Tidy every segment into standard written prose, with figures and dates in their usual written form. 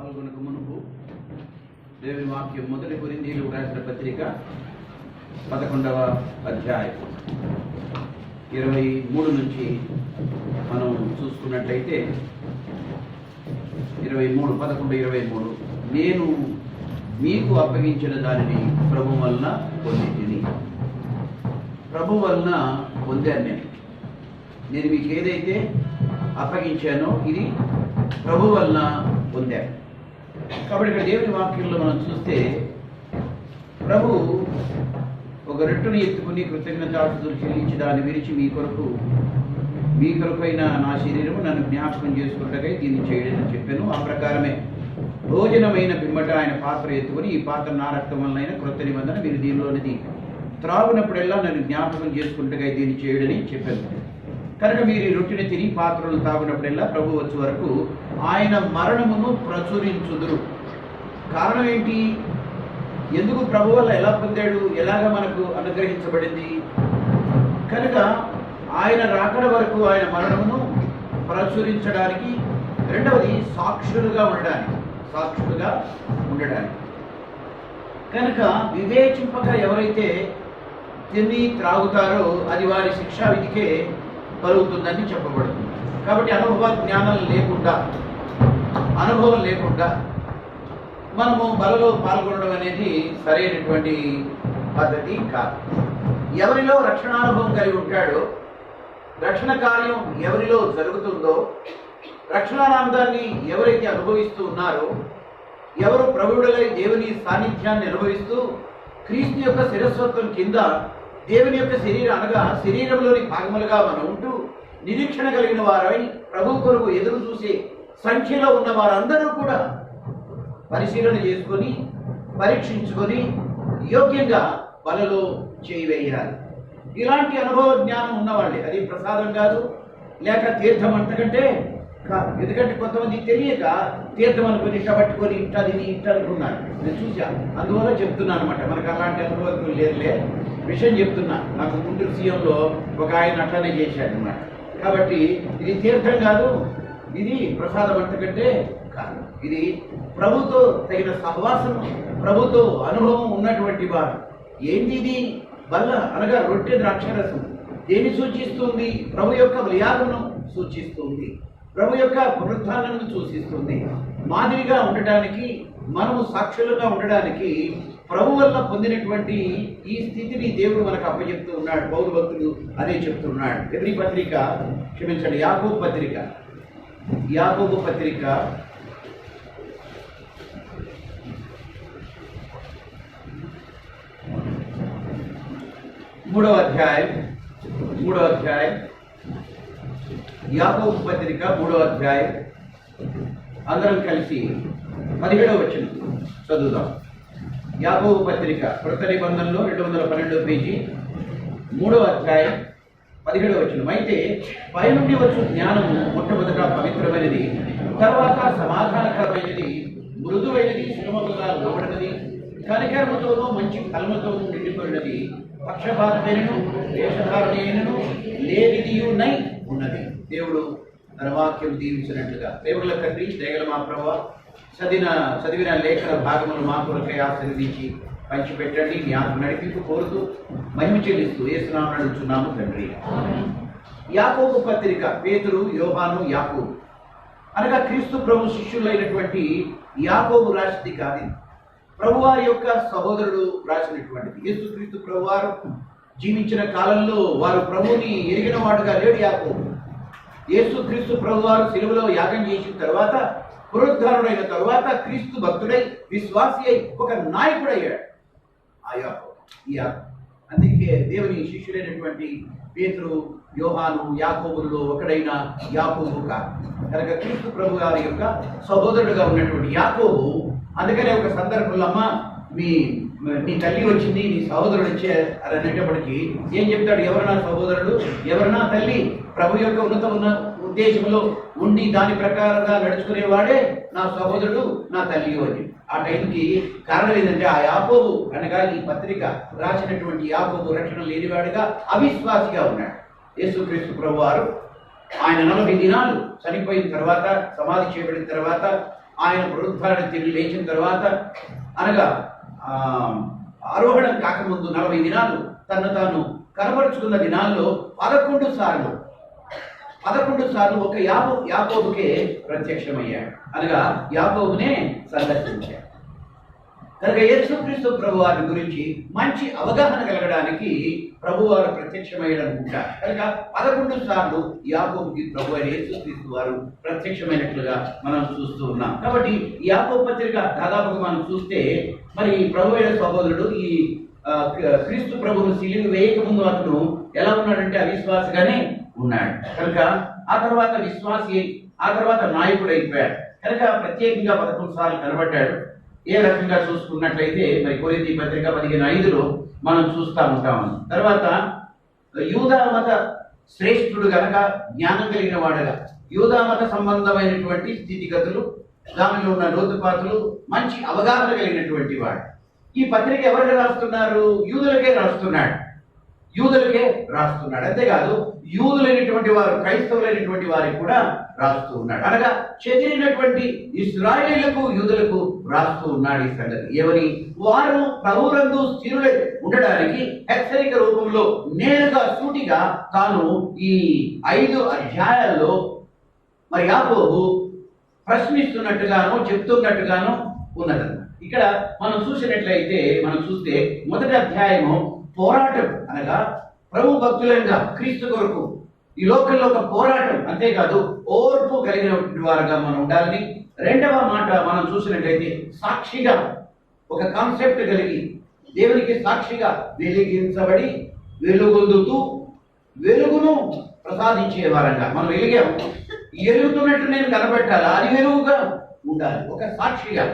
పాల్గొనక మునుపు దేవుని వాక్యం మొదటి కొరింథీయులకు రాసిన పత్రిక 11వ అధ్యాయం 23 నుంచి మనం చూసుకున్నట్లయితే 11:23 నేను మీకు అప్పగించిన దానిని ప్రభు వలన పొందితిని. ప్రభు వలన పొందాను. నేను మీకు ఏదైతే అప్పగించానో ఇది ప్రభు వలన పొందాను. కాబట్టి ఇక్కడ దేవుని వాక్యంలో మనం చూస్తే ప్రభు ఒక రొట్టెను ఎత్తుకుని కృతజ్ఞతాస్తుతులు చెల్లించి దాన్ని విరిచి మీ కొరకైన నా శరీరము నన్ను జ్ఞాపకం చేసుకుంటకై దీన్ని చేయడని చెప్పాను. ఆ ప్రకారమే భోజనమైన పిమ్మట ఆయన పాత్ర ఎత్తుకుని ఈ పాత్ర నా రక్తం వలన క్రొత్త నిబంధన మీరు దీనిలోనిది త్రాగునప్పుడెల్లా నన్ను జ్ఞాపకం చేసుకుంటకై దీన్ని చేయడని చెప్పాను. కనుక మీరు ఈ రొట్టెని తిని పాత్రలు తాగునప్పుడెల్లా ప్రభు వచ్చే వరకు ఆయన మరణమును ప్రచురించుదురు. కారణం ఏంటి? ఎందుకు ప్రభు వల్ల ఎలా పొందాడు, ఎలాగ మనకు అనుగ్రహించబడింది? కనుక ఆయన రాకడ వరకు ఆయన మరణమును ప్రచురించడానికి, రెండవది సాక్షులుగా ఉండడానికి. కనుక వివేచింపక ఎవరైతే తిని త్రాగుతారో అది వారి శిక్షా విధికే కలుగుతుందని చెప్పబడుతుంది. కాబట్టి అనుభవం లేకుండా మనము బలలో పాల్గొనడం అనేది సరైనటువంటి పద్ధతి కాదు. ఎవరిలో రక్షణానుభవం కలిగి ఉంటాడో, రక్షణ కార్యం ఎవరిలో జరుగుతుందో, రక్షణానందాన్ని ఎవరైతే అనుభవిస్తూ ఉన్నారో, ఎవరు ప్రభువుడలై దేవుని సాన్నిధ్యాన్ని అనుభవిస్తూ క్రీస్తు యొక్క శిరస్వత్వం కింద దేవుని యొక్క శరీరంలోని భాగములుగా మనం ఉంటూ నిరీక్షణ కలిగిన వారై ప్రభు కొరకు ఎదురు చూసే సంఖ్యలో ఉన్న వారందరూ కూడా పరిశీలన చేసుకొని పరీక్షించుకొని యోగ్యంగా బలలో చేయివేయాలి. ఇలాంటి అనుభవ జ్ఞానం ఉన్నవాళ్ళే. అది ప్రసాదం కాదు, లేక తీర్థం అంతకంటే కాదు. ఎందుకంటే కొంతమంది తెలియక తీర్థం అనుకుని ఇట్ట పట్టుకొని ఇట్ట తిని ఇట్ట అనుకున్నారు. నేను చూశాను, అందువల్ల చెప్తున్నాను అనమాట. మనకు అలాంటి అనుభవం లేదులే, విషయం చెప్తున్నా. నాకు గుంటూరు సీఎంలో ఒక ఆయన అట్లనే చేశాడు అనమాట. కాబట్టి ఇది తీర్థం కాదు, ఇది ప్రసాదం అంతకంటే కాదు. ఇది ప్రభుతో తగిన సహవాసం, ప్రభుతో అనుభవం ఉన్నటువంటి వారు. ఏంటి ఇది? బల్ల అనగా రొట్టె ద్రాక్షరసం దేన్ని సూచిస్తుంది? ప్రభు యొక్క బలియాగమును సూచిస్తుంది, ప్రభు యొక్క పునరుత్థానాన్ని సూచిస్తుంది. మాదిరిగా ఉండటానికి, మనము సాక్షులుగా ఉండడానికి ప్రభు వల్ల పొందినటువంటి ఈ స్థితిని దేవుడు మనకు అప్పచెప్తూ ఉన్నాడు. పౌరు భక్తుడు అదే చెప్తున్నాడు. యాకోబు పత్రిక 3వ అధ్యాయం యాకోబు పత్రిక 3వ అధ్యాయం అందరం కలిసి 17వ వచనం చదువుదాం. యాకోబు పత్రిక కృత నిబంధనలో 212 పేజీ 3వ అధ్యాయం 17వ వచనం. అయితే పైనుండి వచ్చు జ్ఞానము మొట్టమొదట పవిత్రమైనది, తర్వాత సమాధానకరమైనది, మృదువైనది, సులభముగా లోబడినది, కనికరముతోనూ మంచి ఫలముతోనూ నిండిపోయినది, పక్షపాతమైనను వేషధారణైనను లేనిదియునై ఉన్నది. దేవుడు తన వాక్యం దీవించినట్లుగా. దేవుళ్ళ తండ్రి, దయగల మా ప్రభువా, చదివిన లేఖన భాగములు మా కొరకై ఆశీర్వదించి పంచిపెట్టండి. మీ ఆత్మ నడిపింపు కోరుతూ మహిమ చెల్లిస్తూ యేసునామమున అడుగుచున్నాము తండ్రి. యాకోబు పత్రిక పేతురు, యోహాను, యాకోబు అనగా క్రీస్తు ప్రభు శిష్యులైనటువంటి యాకోబు రాసింది కాదు. ప్రభువారి యొక్క సహోదరుడు రాసినటువంటిది. యేసుక్రీస్తు ప్రభువారు జీవించిన కాలంలో వారు ప్రభువుని ఎరిగిన వాడుగా లేడు యాకోబు. యేసుక్రీస్తు ప్రభువారు శిలువలో యాగం చేసిన తర్వాత, పునరుద్ధారుడైన తర్వాత క్రీస్తు భక్తుడై విశ్వాసి అయి ఒక నాయకుడయ్యాడు ఆ యాకోబు. అందుకే దేవుని శిష్యులైనటువంటి పేతురు, యోహాను, యాకోబుల్లో ఒకడైన యాకోబు కాదు. కనుక క్రీస్తు ప్రభు గారి యొక్క సహోదరుడుగా ఉన్నటువంటి యాకోబు. అందుకనే ఒక సందర్భంలో అమ్మ నీ తల్లి వచ్చింది, నీ సహోదరుడు వచ్చే అని అనేటప్పటికీ ఏం చెప్తాడు? ఎవరు నా సహోదరుడు, ఎవరు నా తల్లి? ప్రభు యొక్క ఉన్న ఉద్దేశంలో ఉండి దాని ప్రకారంగా నడుచుకునేవాడే నా సహోదరుడు, నా తల్లి అని. ఆ టైంకి కారణం ఏంటంటే ఆ యాకోబు అనగా ఈ పత్రిక రాసినటువంటి యాకోబు రక్షణ లేనివాడుగా అవిశ్వాసిగా ఉన్నాడు. యేసుక్రీస్తు ప్రభువారు ఆయన 40 దినాలు చనిపోయిన తర్వాత, సమాధి చేయబడిన తర్వాత ఆయన పునరుద్ధరణ తిరిగి లేచిన తర్వాత అనగా ఆరోహణం కాకముందు 40 దినాలు తను తాను కనబరుచుకున్న దినాల్లో 11 సార్లు ఒక యాకోబుకే ప్రత్యక్షమయ్యాడు, అనగా యాకోబునే సందర్శించాడు. కనుక యేసుక్రీస్తు ప్రభువారి గురించి మంచి అవగాహన కలగడానికి ప్రభువారు ప్రత్యక్షమయ్యాడనుకుంటారు. కనుక 11 సార్లు యాకోబుకి ప్రభు అయిన యేసుక్రీస్తు వారు ప్రత్యక్షమైనట్లుగా మనం చూస్తూ ఉన్నాం. కాబట్టి ఈ యాకోబు పత్రిక దాదాపుగా మనం చూస్తే మరి ప్రభు అయిన సహోదరుడు ఈ క్రీస్తు ప్రభువును సిలువ వేయక ముందు అతను ఎలా ఉన్నాడంటే అవిశ్వాసగానే ఉన్నాడు. కనుక ఆ తర్వాత విశ్వాసి, ఆ తర్వాత నాయకుడు అయిపోయాడు. కనుక ప్రత్యేకంగా 11 సార్లు కనబడ్డాడు. ఏ రకంగా చూసుకున్నట్లయితే మరి కొరింథీ పత్రిక 15:5 మనం చూస్తూ ఉంటాం. తర్వాత యూదామత శ్రేష్ఠుడు గనక జ్ఞానం కలిగిన వాడుగా, యూదామత సంబంధమైనటువంటి స్థితిగతులు, దానిలో ఉన్న లోతుపాతులు, మంచి అవగాహన కలిగినటువంటి వాడు. ఈ పత్రిక ఎవరికి రాస్తున్నారు? యూదులకే రాస్తున్నాడు. అంతేకాదు యూదులైనటువంటి వారు, క్రైస్తవులైనటువంటి వారికి కూడా రాస్తూ ఉన్నాడు. అనగా చెదిరినటువంటి ఇశ్రాయేలుకు, యూదులకు రాస్తూ ఉన్నాడు ఈ సంగతి. ఏమని? వారు ప్రభువునందు స్థిరులై ఉండడానికి హెచ్చరిక రూపంలో నేరుగా సూటిగా తాను ఈ 5 అధ్యాయాల్లో మరి యాకోబు ప్రశ్నిస్తున్నట్టుగాను చెప్తున్నట్టుగాను ఉన్నదన్నమాట. ఇక్కడ మనం చూసినట్లయితే చూస్తే మొదటి అధ్యాయము పోరాటం, అనగా ప్రభు భక్తులంగా క్రీస్తు కొరకు ఈ లోకంలో ఒక పోరాటం, అంతేకాదు ఓర్పు కలిగినటువంటి వారుగా మనం ఉండాలని. రెండవ మాట మనం చూసినట్లయితే సాక్షిగా, ఒక కాన్సెప్ట్ కలిగి దేవునికి సాక్షిగా వెలిగించబడి వెలుగొందుతూ వెలుగును ప్రసాదించే వారంగా మనం ఎలుగుతున్నట్టు నేను కనబెట్టాలి, అది వెలుగుగా ఉండాలి, ఒక సాక్షిగా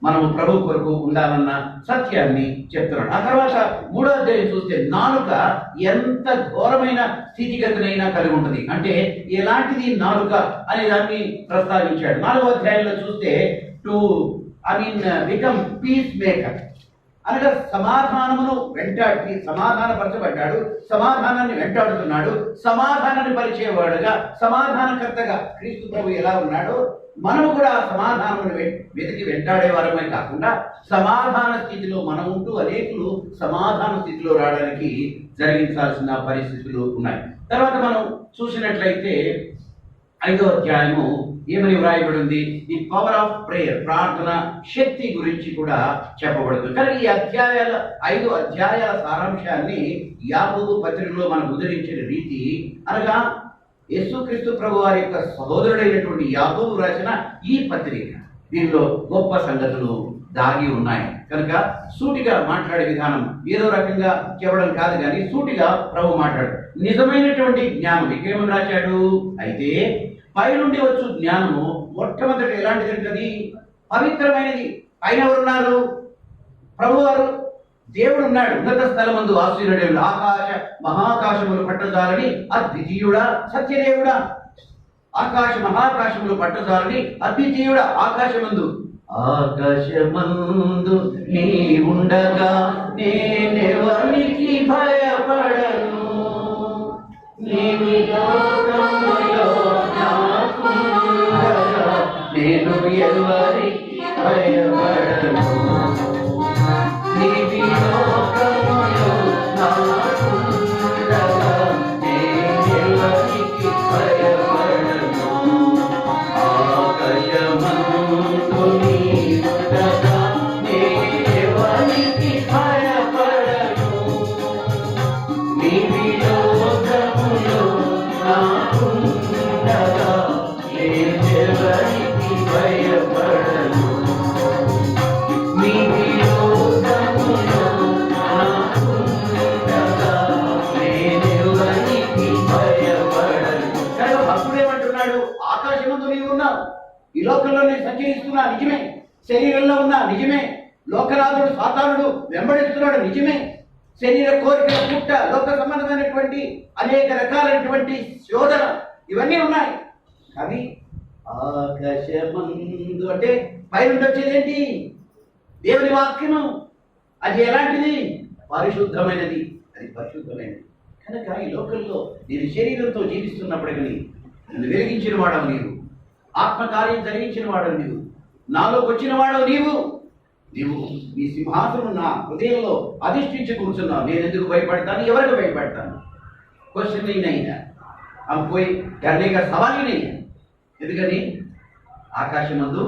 మనము ప్రభు కొరకు ఉండాలన్న సత్యాన్ని చెప్తున్నాడు. ఆ తర్వాత 3వ అధ్యాయం చూస్తే నాలుక ఎంత ఘోరమైన స్థితిగతినైనా కలిగి ఉంటుంది, అంటే ఎలాంటిది నాలుక అనే దాన్ని ప్రస్తావించాడు. 4వ అధ్యాయంలో చూస్తే బికమ్ పీస్ మేకర్, అనగా సమాధానపరచబడ్డాడు, సమాధానాన్ని వెంటాడుతున్నాడు, సమాధానాన్ని పరిచేవాడుగా, సమాధానకర్తగా క్రీస్తు ప్రభు ఎలా ఉన్నాడో మనము కూడా సమాధానం వెతికి వెంటాడే వారమే కాకుండా సమాధాన స్థితిలో మనం ఉంటూ అనేకులు సమాధాన స్థితిలో రావడానికి జరిగించాల్సిన పరిస్థితులు ఉన్నాయి. తర్వాత మనం చూసినట్లయితే 5వ అధ్యాయము ఏమని వ్రాయబడి ఉంది? ది పవర్ ఆఫ్ ప్రేయర్, ప్రార్థన శక్తి గురించి కూడా చెప్పబడుతుంది. కానీ ఈ 5 అధ్యాయాల సారాంశాన్ని యాకోబు పత్రికలో మనం ఉదరించిన రీతి, అనగా యేసుక్రీస్తు ప్రభు వారి యొక్క సహోదరుడైనటువంటి యాకోబు రాసిన ఈ పత్రిక, దీనిలో గొప్ప సంగతులు దాగి ఉన్నాయి. కనుక సూటిగా మాట్లాడే విధానం ఏదో రకంగా చెప్పడం కాదు, కానీ సూటిగా ప్రభు మాట్లాడు. నిజమైనటువంటి జ్ఞానం ఇంకేమని రాశాడు? అయితే పైనుండి వచ్చు జ్ఞానము మొట్టమొదటి ఎలాంటిది ఉంటుంది? పవిత్రమైనది. పైన ఎవరున్నారు? ప్రభువారు, దేవుడు ఉన్నాడు. ఉన్నత స్థలమందు ఆసీనుడేవుడు, ఆకాశ మహాకాశములు పట్టజాలని అద్వితీయుడా, సత్యదేవుడా. ఆకాశ మహాకాశములు పట్టజాలని అద్వితీయుడా. ఆకాశమందు నీ ఉండగా నేనెవరికి భయపడను, నేను ఎవరికి భయపడను, ఈ లోకంలో నేను సంచరిస్తున్నా నిజమే, శరీరంలో ఉన్నా నిజమే, లోకనాథుడు సాతానుడు వెంబడిస్తున్నాడు నిజమే, శరీర కోరికల పుట్ట, లోక సంబంధమైనటువంటి అనేక రకాలైనటువంటి శోధన ఇవన్నీ ఉన్నాయి. కానీ ఆకాశమందు అంటే పైనుండి వచ్చేదేంటి? దేవుని వాక్యము. అది ఎలాంటిది? పరిశుద్ధమైనది. అది పరిశుద్ధమైనది. కనుక ఈ లోకంలో నేను శరీరంతో జీవిస్తున్నప్పటికీ నన్ను వెలిగించిన వాడవు నీవు, ఆత్మకార్యం జరిగించిన వాడవు నీవు, నాలోకి వచ్చిన వాడు నీవు నీ సింహాసనం నా హృదయంలో అధిష్ఠించి కూర్చున్నావు. నేను ఎందుకు భయపడతాను? ఎవరికి భయపడతాను? క్వశ్చన్ అయినా పోయి కర్ణిక సవాలినయ్యా. ఎందుకని? ఆకాశమందు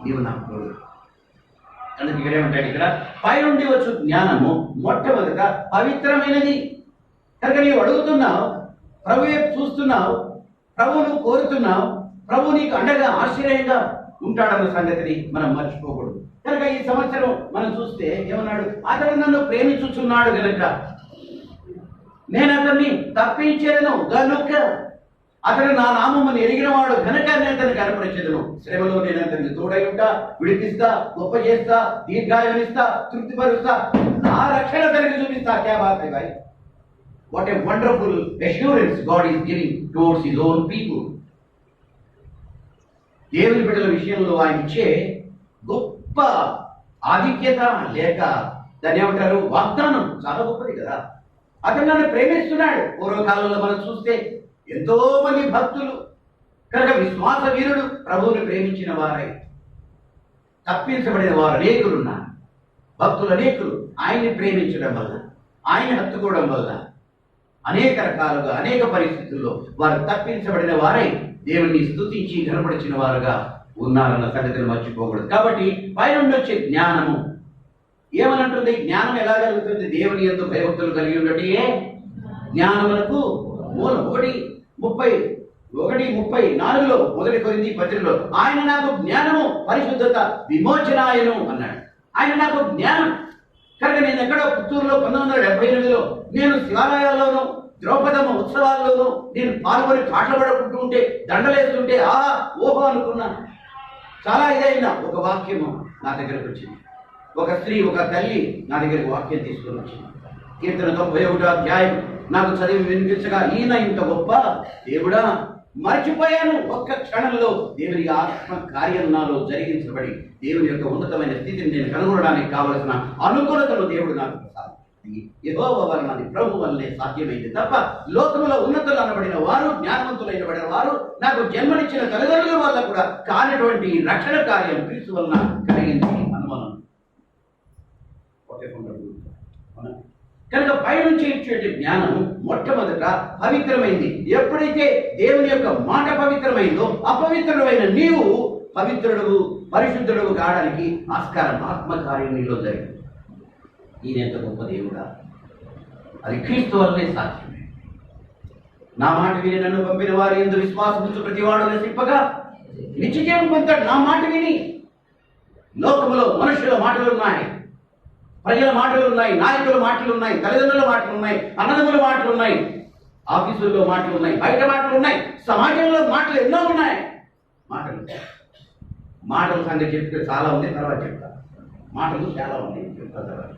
నీవు నాకు తోడు. అందుకు ఇక్కడ ఏమంటాడు, ఇక్కడ పైనుండి వచ్చు జ్ఞానము మొట్టమొదట పవిత్రమైనది. కనుక నీవు అడుగుతున్నావు, ప్రభు చూస్తున్నావు, ప్రభువును కోరుతున్నావు, ప్రభు నీకు అండగా ఆశ్చర్యంగా ఉంటాడన్న సంగతిని మనం మర్చిపోకూడదు. కనుక ఈ సంవత్సరం మనం చూస్తే ఏమన్నాడు? అతడు నన్ను ప్రేమించుచున్నాడు గనుక నేను అతన్ని తప్పించేదను గనుక, అతడు నా నామమును ఎరిగిన వాడు గనుక నేను అతన్ని కనపరిచేదను. శ్రమలో నేను అతన్ని తోడై ఉంటా, విడిపిస్తా, గొప్ప చేస్తా, దీర్ఘాయునిస్తా, తృప్తిపరుస్తా, నా రక్షణ తనకి చూపిస్తా. క్యా బాత్ హై భాయ్! What a wonderful assurance God is giving towards his own people. దేవుని బిడ్డల విషయంలో ఆయన ఇచ్చే గొప్ప ఆధిక్యత లేక దాన్ని ఏమంటారు, వాగ్దానం చాలా గొప్పది కదా. అతను నన్ను ప్రేమిస్తున్నాడు. పూర్వకాలంలో మనం చూస్తే ఎంతో మంది భక్తులు కనుక విశ్వాస వీరుడు ప్రభువుని ప్రేమించిన వారై తప్పించబడిన వారు అనేకులున్నారు. భక్తులు అనేకులు ఆయన్ని ప్రేమించడం వల్ల, ఆయన హత్తుకోవడం వల్ల అనేక రకాలుగా అనేక పరిస్థితుల్లో వారు తప్పించబడిన వారై దేవుణ్ణి స్తుతించి కనపడిచిన వారుగా ఉన్నారన్న సంగతిని మర్చిపోకూడదు. కాబట్టి పైనుండి వచ్చే జ్ఞానము ఏమనంటుంది? జ్ఞానం ఎలా కలుగుతుంది? దేవుని యందు భయభక్తులు కలిగి ఉండటే జ్ఞానమునకు మూలం. 1:34 మొదటి కొరింథీ పత్రికలో ఆయన నాకు జ్ఞానము పరిశుద్ధత విమోచనాయను అన్నాడు. ఆయన నాకు జ్ఞానం. కనుక నేను ఎక్కడో పుత్తూరులో 1978లో నేను శివాలయాల్లోనూ ద్రౌపదమ్మ ఉత్సవాల్లోనూ నేను పాల్గొని పాటలు పడుకుంటూ ఉంటే, దండలేస్తుంటే ఓహో అనుకున్నాను. చాలా ఇదైనా ఒక వాక్యము నా దగ్గరకు వచ్చింది. ఒక స్త్రీ, ఒక తల్లి నా దగ్గరకు వాక్యం తీసుకొని వచ్చింది. కీర్తన 91వ అధ్యాయం నాకు చదివి వినిపించగా, ఈయన ఇంత గొప్ప దేవుడా, మర్చిపోయాను. ఒక్క క్షణంలో దేవుని ఆత్మ కార్యం నాలో జరిగించబడి దేవుని యొక్క ఉన్నతమైన స్థితిని నేను కనుగొనడానికి కావలసిన అనుకూలతను దేవుడు నాకు యెహోవా వలన, ప్రభు వల్లనే సాధ్యమైంది తప్ప లోకములో ఉన్నతులు అనబడిన వారు, జ్ఞానవంతులైన వారు, నాకు జన్మనిచ్చిన తల్లిదండ్రుల వల్ల కూడా కానిటువంటి రక్షణ కార్యం క్రీస్తు వలన కలిగింది. అనుమానం కనుక పైనుంచి ఇచ్చే జ్ఞానం మొట్టమొదట పవిత్రమైంది. ఎప్పుడైతే దేవుని యొక్క మాట పవిత్రమైందో, అపవిత్రుడైన నీవు పవిత్రుడు పరిశుద్ధుడు కావడానికి ఆస్కారం, ఆత్మకార్యం నీలో జరిగింది. ఈయన ఎంత గొప్ప దేవుడా! అది క్రీస్తు వల్లనే సాధ్యమే. నా మాట విని నన్ను పంపిన వారు యందు విశ్వాసముంచు ప్రతివాడు నశింపగా నిత్యజీవం పొందుతాడు. నా మాట విని. లోకములో మనుషుల మాటలు ఉన్నాయి, ప్రజల మాటలు ఉన్నాయి, నాయకుల మాటలు ఉన్నాయి, తల్లిదండ్రుల మాటలు ఉన్నాయి, అన్నదమ్ముల మాటలు ఉన్నాయి, ఆఫీసుల్లో మాటలు ఉన్నాయి, బయట మాటలు ఉన్నాయి, సమాజంలో మాటలు ఎన్నో ఉన్నాయి. మాటల సంగతి చెప్తే చాలా ఉంది, తర్వాత చెప్తా. మాటలు చాలా ఉన్నాయి, చెప్తా తర్వాత.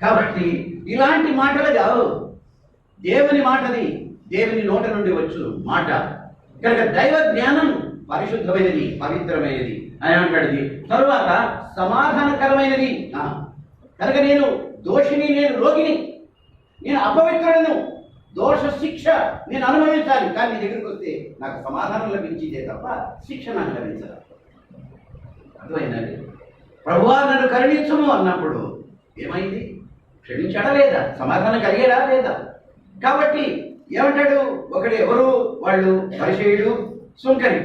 కాబట్టి ఇలాంటి మాటలు కావు, దేవుని మాటది, దేవుని నోట నుండి వచ్చు మాట. కనుక దైవ జ్ఞానం పరిశుద్ధమైనది, పవిత్రమైనది అని అంటాడు. తరువాత సమాధానకరమైనది. కనుక నేను దోషిని, నేను రోగిని, నేను అపవిత్రులను, దోష శిక్ష నేను అనుభవించాలి. కానీ నీ దగ్గరికి వస్తే నాకు సమాధానం లభించిందే తప్ప శిక్ష నాకు లభించదు. అర్థమైందండి? ప్రభువా నన్ను కరుణించుము అన్నప్పుడు ఏమైంది? క్షమించాడా లేదా? సమాధానం కలిగేదా లేదా? కాబట్టి ఏమంటాడు? ఒకడు ఎవరు? వాళ్ళు పరిచయుడు, సుంకరి.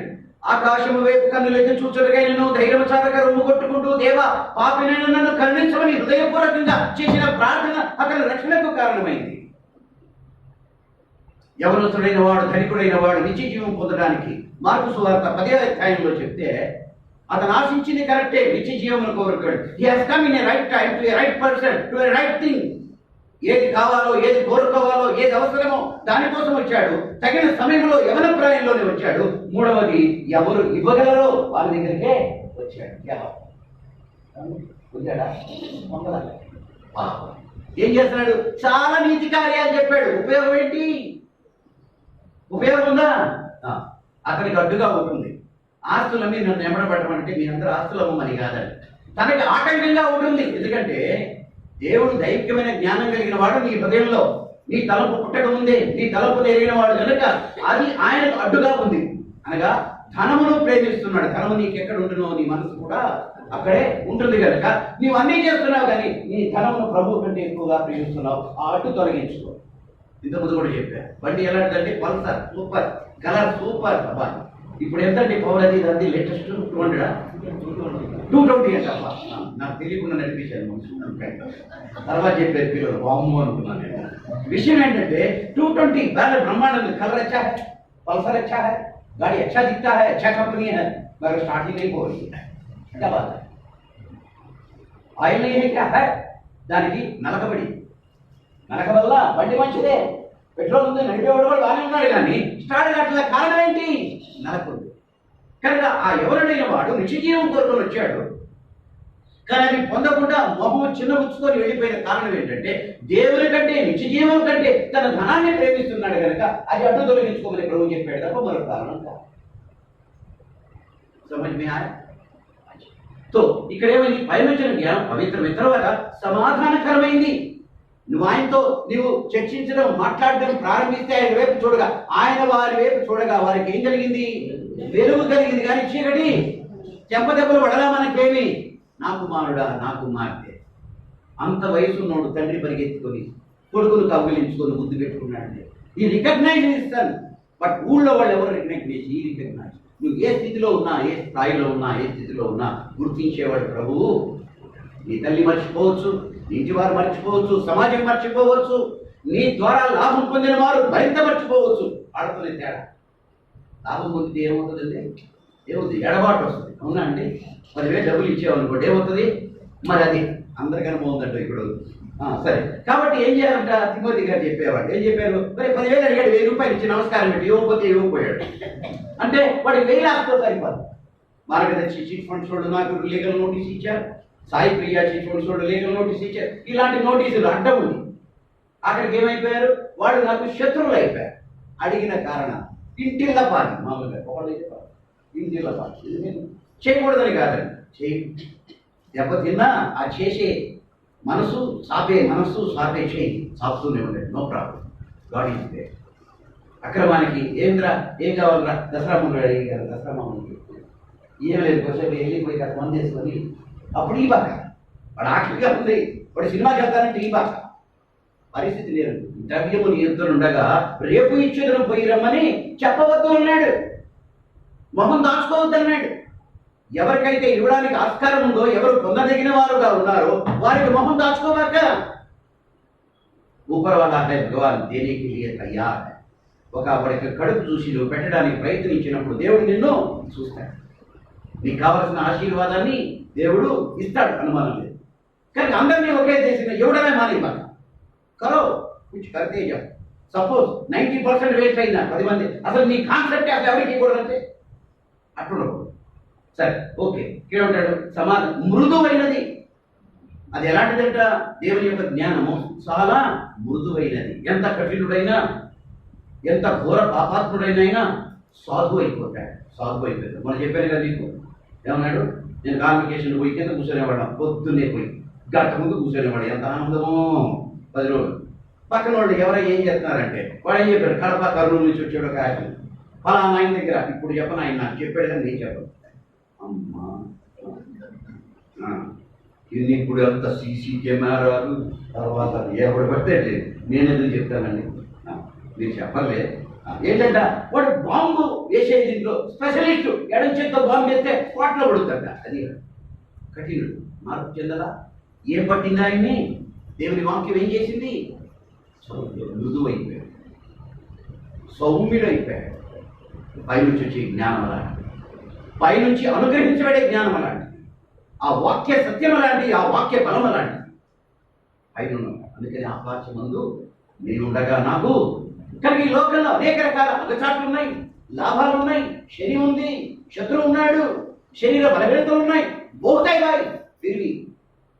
ఆకాశము వైపు కన్నులెత్తి చూచుటకైనను ధైర్యము చాలక రొమ్ము కొట్టుకుంటూ, దేవా పాపినైన నన్ను కరుణించమని హృదయపూర్వకంగా చేసిన ప్రార్థన అతని రక్షణకు కారణమైంది. యవనస్తుడైన వాడు, ధనికుడైన వాడు నిత్య జీవం పొందడానికి మార్కు సువార్త 10వ అధ్యాయంలో చెప్తే అతను ఆశించింది కరెక్టే, నిత్య జీవమును కోరుకోడు. He has come in a right time to a right person to a right thing. ఏది కావాలో, ఏది కోరుకోవాలో, ఏది అవసరమో దానికోసం వచ్చాడు. తగిన సమయంలో యవన ప్రాయంలోనే వచ్చాడు. మూడవది, ఎవరు ఇవ్వగలరో వాళ్ళ దగ్గరికే వచ్చాడు. ఏం చేస్తున్నాడు? చాలా నీతి కార్యాలు చెప్పాడు. ఉపయోగం ఏంటి? ఉపయోగం ఉందా? అతనికి అడ్డుగా ఉంటుంది. ఆస్తులమ్మి నన్ను ఎమ్మడబెట్టమంటే మీ అందరూ ఆస్తులు అమ్మని కాదని తనకి ఆటంకంగా ఉంటుంది. ఎందుకంటే దేవుడు దైవికమైన జ్ఞానం కలిగిన వాడు నీ హృదయంలో, నీ తలపు పుట్టక ముందే నీ తలపు ఎరిగిన వాడు కనుక అది ఆయనకు అడ్డుగా ఉంది. అనగా ధనమును ప్రేమిస్తున్నాడు. ధనము నీకు ఎక్కడ ఉంటునో నీ మనసు కూడా అక్కడే ఉంటుంది కనుక నీవు అన్నీ చేస్తున్నావు, కానీ నీ ధనమును ప్రభు కంటే ఎక్కువగా ప్రేమిస్తున్నావు. ఆ అడ్డు తొలగించుకో. ఇంతకుముందు కూడా చెప్పాను, బండి ఎలాంటిదంటే పల్సర్, సూపర్ కలర్, సూపర్ అబ్బా. ఇప్పుడు ఎంతండి పవర్ అది అది లేటెస్ట్ 200 220 అంటే అబ్బా, నాకు తెలియకుండా నడిపించాను. తర్వాత చెప్పారు పిల్లలు వాము అనుకున్నాను నేను. విషయం ఏంటంటే 220 బాగా బ్రహ్మాండంగా, కలర్ अच्छा है, पल्सर अच्छा है, गाड़ी अच्छा दिखता है, अच्छा कंपनी है, मगर स्टार्ट ही नहीं हो रही है. क्या बात है? ఆయిల్ नहीं है, क्या है? దానికి నలకబడి, నలక వల్ల బండి మంచిదే, పెట్రోల్ ఉంది, నడిపేవాడు కూడా బాగానే ఉన్నాడు, కానీ స్టార్ట్ కావట్లే. కారణం ఏంటి? నలకుంది. కనుక ఆ ఎవరైనా వాడు నిత్యజీవం కోరుకొని వచ్చాడు, కానీ అది పొందకుండా మొహం చిన్నబుచ్చుకొని వెళ్ళిపోయిన కారణం ఏంటంటే దేవుని కంటే నిత్యజీవం కంటే తన ధనాన్ని ప్రేమిస్తున్నాడు కనుక అది అడ్డు తొలగించుకోమని ప్రభు చెప్పాడు తప్ప మరొక కారణం కాదు. సమझ में आया? तो ఇక్కడ ఏమైంది? పైనుంచిన జ్ఞానం పవిత్రమైన తర్వాత సమాధానకరమైంది. నువ్వు ఆయనతో నీవు చర్చించడం, మాట్లాడడం ప్రారంభిస్తే ఆయన వైపు చూడగా, ఆయన వారి వైపు చూడగా వారికి ఏం కలిగింది? వెలుగు కలిగింది. కానీ చీకటి చెంపదెబ్బలు పడలా మనకేమి? నా కుమారుడా, నా కుమార్తె. అంత వయసున్నోడు తండ్రి పరిగెత్తుకొని కొడుకును కౌగిలించుకొని ముద్దు పెట్టుకున్నాడు. ఈ రికగ్నైజ్ ఇస్తాను, బట్ ఊళ్ళో వాళ్ళు ఎవరు రికగ్నైజ్? ఈ రికగ్నైజ్. నువ్వు ఏ స్థితిలో ఉన్నా, ఏ స్థాయిలో ఉన్నా, ఏ స్థితిలో ఉన్నా గుర్తించేవాడు ప్రభువు. నీ తల్లి మర్చిపోవచ్చు, నీ ఇంటి వారు మర్చిపోవచ్చు, సమాజం మర్చిపోవచ్చు, నీ ద్వారా లాభం పొందిన వారు మరింత మర్చిపోవచ్చు. ఆడుతున్న తేడా. లాభం పొందితే ఏమవుతుందండి? ఏమవుతుంది? ఎడబాటు వస్తుంది. అవునా అండి? 10,000 డబ్బులు ఇచ్చేవాళ్ళనుకోండి, ఏమవుతుంది? మరి అది అందరికన్నా బాగుందంట ఇప్పుడు. సరే, కాబట్టి ఏం చేయాలంట? తిమోతి గారు చెప్పేవాడు. ఏం చెప్పారు? మరి 10,000 అడిగాడు, 1000 రూపాయలు ఇచ్చి నమస్కారం పెట్టి ఇవ్వకపోతే ఇవ్వకపోయాడు. అంటే వాడికి 1000 ఆస్తో సరిపోదు. మార్గదర్శి చిట్ ఫండ్స్ వాళ్ళు నాకు లీగల్ నోటీస్ ఇచ్చారు, సాయి ప్రియా చిట్ ఫండ్స్ వాళ్ళు లీగల్ నోటీస్ ఇచ్చారు. ఇలాంటి నోటీసులు అడ్డం ఉంది. అక్కడికి ఏమైపోయారు? వాళ్ళు నాకు శత్రువులు అయిపోయారు. అడిగిన కారణం ఇంటిళ్ళ పాటి. మామూలుగా ఒకళ్ళైతే ఇంటిళ్ళ పాటి చేయకూడదని కాదండి, చేయి. దెబ్బతిన్నా ఆ చేసే మనసు సాపే చేయి సాపుతూనే ఉండేది. No problem. God is there. అక్రమానికి ఏంద్రా, ఏం కావాలరా? దసరా ముందు అడిగారు. దసరా మామూలు ఏం లేదు, కొంచెం వెళ్ళిపోయి కాస్త మంది వేసుకొని అప్పుడు ఈ బాక వాడు ఆఖరిగా ఉంది. వాడు సినిమాకి వెళ్తానంటే ఈ బాక పరిస్థితి లేదు. ద్రవ్యము నియంత్రణ ఉండగా రేపు ఇచ్చేదనం పోయి రమ్మని చెప్పవద్దు అన్నాడు. మొహం దాచుకోవద్దన్నాడు. ఎవరికైతే ఇవ్వడానికి ఆస్కారం ఉందో, ఎవరు పొందదగిన వారుగా ఉన్నారో వారికి మొహం దాచుకోవాక. ऊपर वाला है भगवान देने के लिए तैयार है. వాడికి కడుపు చూసి నువ్వు పెట్టడానికి ప్రయత్నించినప్పుడు దేవుడు నిన్ను చూస్తాడు. నీకు కావలసిన ఆశీర్వాదాన్ని దేవుడు ఇస్తాడు, అనుమానం లేదు. కానీ అందరినీ ఒకే దేశంలో ఇవ్వడమే మానేవాడు. కరో కుछ करते जा. సపోజ్ 90% వేస్ట్ అయినా 10 మంది అసలు నీ కాన్సెప్ట్ అసలు ఎవరికి ఇవ్వకూడదంటే అట్లా. సరే, ఓకే. ఇక్కడ ఉంటాడు సమాధానం మృదువైనది. అది ఎలాంటిదంట? దేవుని యొక్క జ్ఞానము చాలా మృదువైనది. ఎంత కఠినుడైనా, ఎంత ఘోర పాపాత్ముడైనా సాధువు అయిపోతాడు. మనం చెప్పాను కదా నీకు. ఏమన్నాడు? నేను కాన్వకేషన్ పోయి కింద కూర్చొనేవాడు, పొద్దున్నే పోయి గంట ముందు కూర్చొనేవాడు. ఎంత ఆనందమో 10 రోజులు. పక్కన వాళ్ళు ఎవరైనా ఏం చేస్తున్నారంటే వాడు ఏం చెప్పాడు? కడప కర్నూలు నుంచి వచ్చాడు ఒక ఆయన, ఫలానా ఆయన దగ్గర. ఇప్పుడు చెప్పను, ఆయన నాకు చెప్పాడు కానీ నేను చెప్పను. అమ్మా, ఇది ఇప్పుడు అంత సీసీ కెమెరాలు, తర్వాత ఎవరు పడితే నేను ఎందుకు చెప్తానండి? మీరు చెప్పలే. ఏంటంట? వాడు బాంబు వేసే దీంట్లో స్పెషలిస్టు. ఎడం చేత్తో బాంబు వేస్తే స్పాట్లో పడుతుంట. అది కఠినుడు. మార్పు చెందదా? ఏం పట్టింది ఆయన్ని? దేవుని వాక్యం ఏం చేసింది? మృదువైపోయాడు, సౌమ్యుడైపోయాడు. పైనుంచి వచ్చే జ్ఞానం అలాంటి, పైనుంచి అనుగ్రహించబడే జ్ఞానం అలాంటి, ఆ వాక్య సత్యం అలాంటి, ఆ వాక్య బలం అలాంటి పైన ఉన్నాడు. అందుకని ఆకాశమందు నేనుండగా నాకు. కానీ ఈ లోకంలో అనేక రకాల అగచాట్లు ఉన్నాయి, లాభాలు ఉన్నాయి, శని ఉంది, శత్రువు ఉన్నాడు, శరీర బలహీనతలు ఉన్నాయి, బోతాయి వారి తిరిగి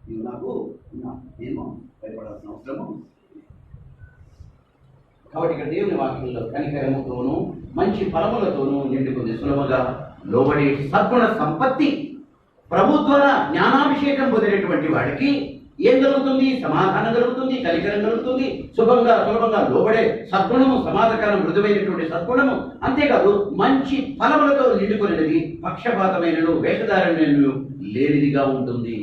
నీవు నాకు నేను భయపడాల్సిన అవసరము. కాబట్టి ఇక్కడ దేవుని వాక్యంలో కనికరముతోనూ మంచి ఫలములతోనూ నిండుకుంది. సులభంగా లోబడి సద్గుణ సంపత్తి ప్రభు ద్వారా జ్ఞానాభిషేకం పొందినటువంటి వాడికి ఏం కలుగుతుంది? సమాధానం కలుగుతుంది, కనికరం కలుగుతుంది, సులభంగా లోబడే సద్గుణము, సమాధానం మృదువైనటువంటి సద్గుణము. అంతేకాదు మంచి ఫలములతో నిండుకొనినది, పక్షపాతమైనను వేషధారణను లేనిదిగా ఉంటుంది.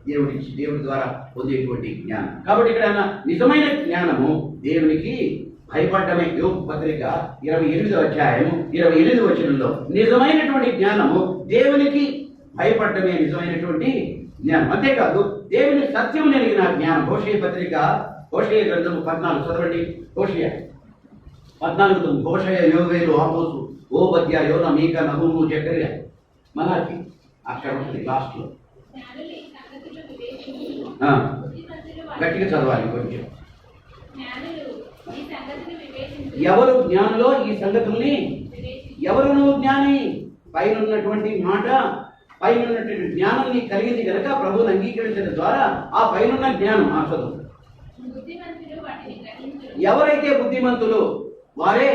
దేవుడి ద్వారా పొందేటువంటి జ్ఞానం. కాబట్టి ఇక్కడ నిజమైన జ్ఞానము దేవునికి భయపడటమే. యోబు పత్రిక 28వ అధ్యాయము 28వ వచనంలో నిజమైనటువంటి జ్ఞానము దేవునికి భయపడటమే నిజమైనటువంటి జ్ఞానం. అంతేకాదు దేవుని సత్యం ఎరిగిన జ్ఞానం. హోషేయ పత్రిక, హోషేయ గ్రంథము 14 చదవండి. హోషేయ 14, హోషేయ, యోవేలు, ఆమోసు, ఓబద్య, యోన, మీక, నహూము, జకర్య, మలాకి. అక్కడ ఉంటుంది లాస్ట్లో. గట్టిగా చదవాలి కొంచెం. ఎవరు జ్ఞానులో ఈ సంగతుల్ని, ఎవరు జ్ఞాని? పైనటువంటి మాట, పైనటువంటి జ్ఞానం నీకు కలిగింది కనుక ప్రభువుని అంగీకరించడం ద్వారా ఆ పైనున్న జ్ఞానం ఆ చదువు. ఎవరైతే బుద్ధిమంతులు వారే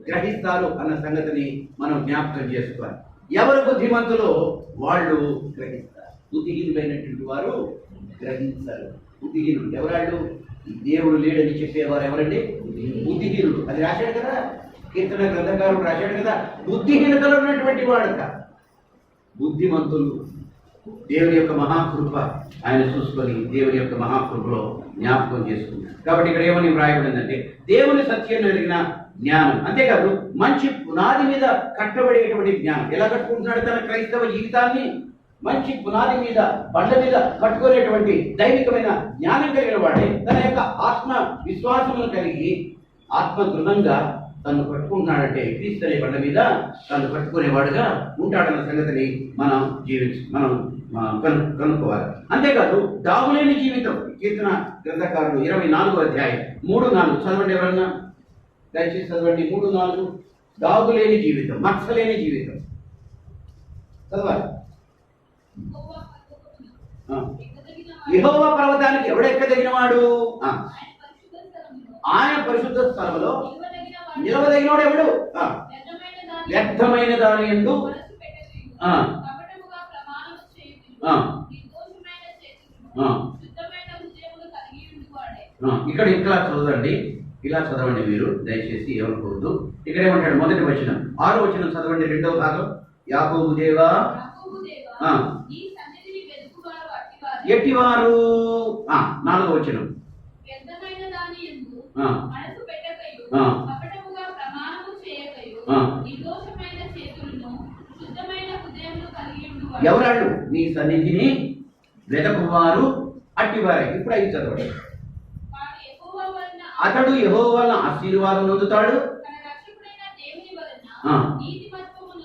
గ్రహిస్తారు అన్న సంగతిని మనం జ్ఞాపకం చేసుకోవాలి. ఎవరు బుద్ధిమంతులు వాళ్ళు గ్రహిస్తారు. బుద్ధిహీనులైనటువంటి వారు గ్రహించారు. బుద్ధిహీనుడు ఎవరాళ్ళు? దేవుడు లేడని చెప్పేవారు ఎవరండి? బుద్ధిహీనుడు. అది రాశాడు కదా, కీర్తన గ్రంథకారుడు రాశాడు కదా. బుద్ధిహీనతలో ఉన్నటువంటి వాడక. బుద్ధిమంతులు దేవుని యొక్క మహాకృప ఆయన చూసుకొని దేవుని యొక్క మహాకృపలో జ్ఞాపకం చేసుకున్నారు. కాబట్టి ఇక్కడ ఏమని వ్రాయబడిందంటే దేవుని సత్యం ఎరిగిన జ్ఞానం. అంతేకాదు మంచి పునాది మీద కట్టబడేటువంటి జ్ఞానం. ఎలా కట్టుకుంటున్నాడు తన క్రైస్తవ జీవితాన్ని? మంచి పునాది మీద, బండ మీద కట్టుకునేటువంటి దైవికమైన జ్ఞానం కలిగిన వాడే తన యొక్క ఆత్మ విశ్వాసమును కలిగి ఆత్మ దృఢంగా తను కట్టుకుంటున్నాడంటే క్రీస్తు అనే బండ మీద తను కట్టుకునేవాడుగా ఉంటాడన్న సంగతిని మనం కనుక్కోవాలి. అంతేకాదు దాగులేని జీవితం. కీర్తన గ్రంథకారుడు 24వ అధ్యాయం 3-4 చదవండి. ఎవరన్నా దయచేసి చదవండి. 3-4. దాగులేని జీవితం, మత్సలేని జీవితం చదవాలి. యెహోవా పర్వతానికి ఎవడెక్కదగిన వాడు? ఆయన పరిశుద్ధ స్థలంలో నిలవదగినవాడు ఎవడు? వ్యర్థమైన దాని యందు ఇక్కడ ఇంకా చదవండి. ఇలా చదవండి మీరు దయచేసి, ఏమనుకోవద్దు. ఇక్కడ ఏమంటాడు? మొదటి వచనం 6వ వచనం చదవండి. 2వ భాగం. యాకోబు దేవా ఎట్టివారు. 4వ వచనం. ఎవరాళ్ళు? నీ సన్నిధిని వెదకువారు అట్టివారే. ఇప్పుడు అయి చదవండి. అతడు యెహోవా వలన ఆశీర్వాదం పొందుతాడు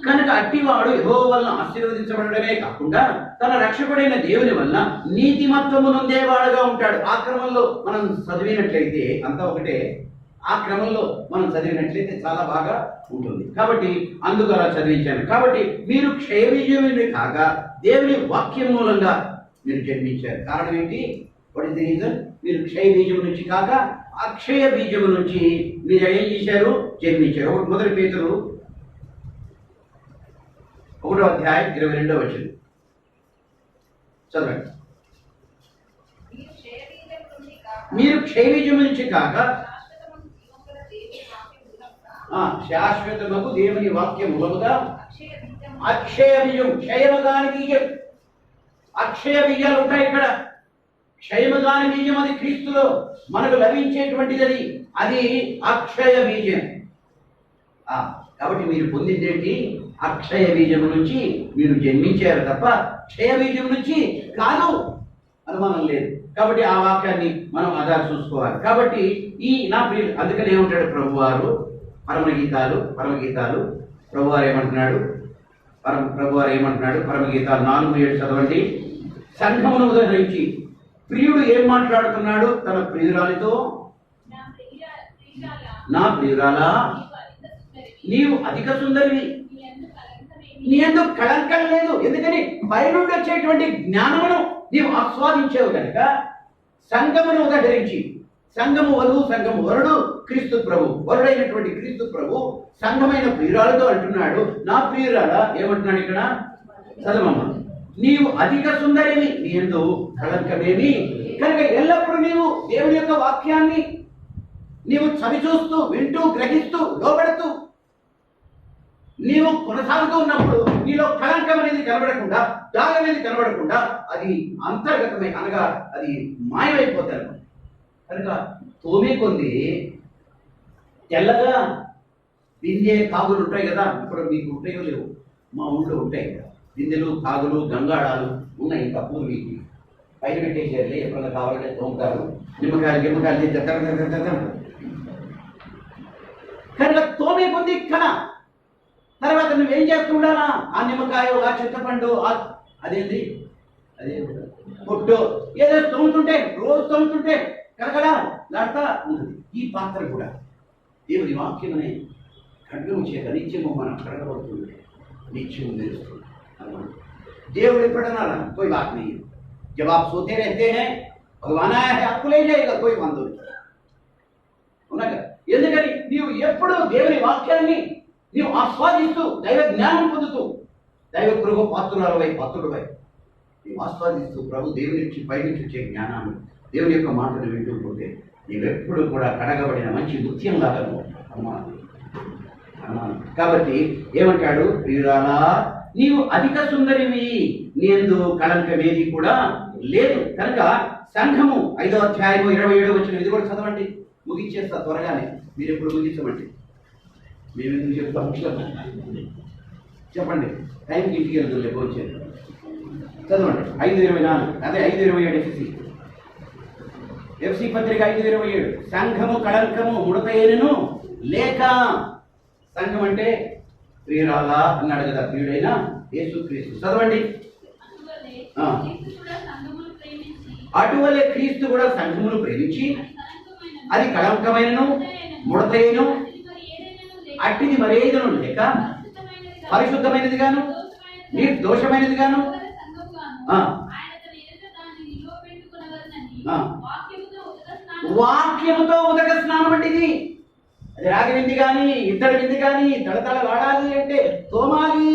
కనుక అట్టివాడు యెహోవా వలన ఆశీర్వదించబడమే కాకుండా తన రక్షకుడైన దేవుని వలన నీతిమత్వము నొందేవాడుగా ఉంటాడు. ఆ క్రమంలో మనం చదివినట్లయితే అంతా ఒకటే. ఆ క్రమంలో మనం చదివినట్లయితే చాలా బాగా ఉంటుంది. కాబట్టి అందుకు అలా చదివించాను. కాబట్టి మీరు క్షయబీజముని కాక దేవుని వాక్యం మూలంగా మీరు జన్మించారు. కారణం ఏంటి? What is the reason? మీరు క్షయ బీజము నుంచి కాక అక్షయ బీజము నుంచి మీరు ఏం చేశారు? జన్మించారు. మొదటి పేతురు 1వ అధ్యాయం 22వ వచనం చదవండి. మీరు క్షయ బీజము నుంచి కాక శాశ్వతముకు దేవుని వాక్యం మూలముగా అక్షయ బీజం. క్షయము కాని బీజం. అక్షయ బీజాలు ఉంటాయి ఇక్కడ. క్షయము కాని బీజం అది క్రీస్తులో మనకు లభించేటువంటిది. అది అక్షయ బీజం. కాబట్టి మీరు పొందిందేంటి? అక్షయ బీజము నుంచి మీరు జన్మించారు తప్ప క్షయ బీజం నుంచి కాదు. అనుమానం లేదు. కాబట్టి ఆ వాక్యాన్ని మనం ఆధార చూసుకోవాలి. కాబట్టి ఈ నా ప్రియులు అందుకనే ఏమంటాడు ప్రభువారు? పరమగీతాలు ప్రభువారు ఏమంటున్నాడు? పరమగీతాలు 4:7 చదవండి. సంఘమును ఉదహరించి ప్రియుడు ఏం మాట్లాడుతున్నాడు? తన ప్రియురాలితో, నా ప్రియురాలా నీవు అధిక సుందరివి, నీ ఎందుకు కళంకం లేదు. ఎందుకని? పైనుండి వచ్చేటువంటి జ్ఞానమును నీవు ఆస్వాదించావు కనుక సంఘమును ఉదహరించి, సంఘము వధువు, సంఘము వరుడు క్రీస్తు ప్రభు, వరుడైనటువంటి క్రీస్తు ప్రభు సంఘమైన ప్రియురాలతో అంటున్నాడు, నా ప్రియురాల ఏమంటున్నాడు ఇక్కడ? చదవమ్మ. నీవు అధిక సుందరివి, నీ యందు కళంకమేమి. కనుక ఎల్లప్పుడూ నీవు దేవుని యొక్క వాక్యాన్ని నీవు చవిచూస్తూ, వింటూ, గ్రహిస్తూ, లోబడుతూ నీవు కొనసాగుతూ ఉన్నప్పుడు నీలో కళంకం అనేది కనబడకుండా, దాగం అనేది కనబడకుండా అది అంతర్గతమై, అనగా అది మాయమైపోతారు. కనుక తోమే కొంది తెల్లగా బిందె కాగులు ఉంటాయి కదా, ఇప్పుడు మీకు ఉంటాయో లేవు, మా ఊళ్ళో ఉంటాయి కదా బిందెలు, కాగులు, గంగాళాలు ఉన్నాయి. ఇంకా పూర్వీకి పైన పెట్టేసేయాలి, ఎప్పుడైనా కావాలంటే తోముతారు. నిమ్మకాయలు కనుక తోమే కొంది కళ. తర్వాత నువ్వేం చేస్తుండాలా, ఆ నిమ్మకాయ, ఆ చింతపండు, అదేంటి అదే పొట్టు ఏదో తోముతుంటే, రోజు తోముతుంటే కలకడ లాడుతా ఉంటుంది. ఈ పాత్ర కూడా దేవుని వాక్యమనే ఖడ్గము చేత నిత్యము మనం కడగబడుతుంది, నిత్యము తెలుస్తుంది అన్నమాట. దేవుడు ఎప్పుడన్నా कोई बात नहीं है, जब आप सोते रहते हैं भगवान आया है आपको ले जाएगा, कोई वांधो नहीं. అవునాక ఎందుకని నీవు ఎప్పుడు దేవుని వాక్యాన్ని నీవు ఆస్వాదిస్తూ, దైవ జ్ఞానం పొందుతూ, దైవ కృప పాత్రుడవై నీవు ఆస్వాదిస్తూ ప్రభు దేవుని నుంచి పైనుంచి వచ్చే జ్ఞానాన్ని, దేవుని యొక్క మాటను వింటూ పోతే నీవెప్పుడు కూడా కడగబడిన మంచి నృత్యం లాగా అన్నాను. కాబట్టి ఏమంటాడు, ప్రియురాలా నీవు అధిక సుందరివి, నీందు కళంకమేది కూడా లేదు. కనుక సంఘము 5వ అధ్యాయము 27వ వచనం, ఇది కూడా చదవండి, ముగించేస్తా త్వరగానే. మీరు ఎప్పుడు ముగించమండి, మేము ఎందుకు చెప్తాం, చెప్పండి, టైంకి ఇంటికి వెళ్తుంది వచ్చేది. చదవండి 5:24, అదే 5:27 ఎఫ్సి పత్రిక 5:27. సంఘము కళంకము ముడతయేనను లేక. సంఘం అంటే ప్రియురాలా అన్నాడు కదా, ప్రియుడైన యేసుక్రీస్తు. చదవండి. అటువలే క్రీస్తు కూడా సంఘమును ప్రేమించి అది కళంకమైనను ముడతయేను అట్టిది మరేదను లేక పరిశుద్ధమైనది గాను నిర్దోషమైనది గాను వాక్యముతో ఉదక స్నానం వంటిది. అది రాగి వింది కానీ, ఇత్తడి వింది కానీ తడతడ వాడాలి అంటే తోమాలి,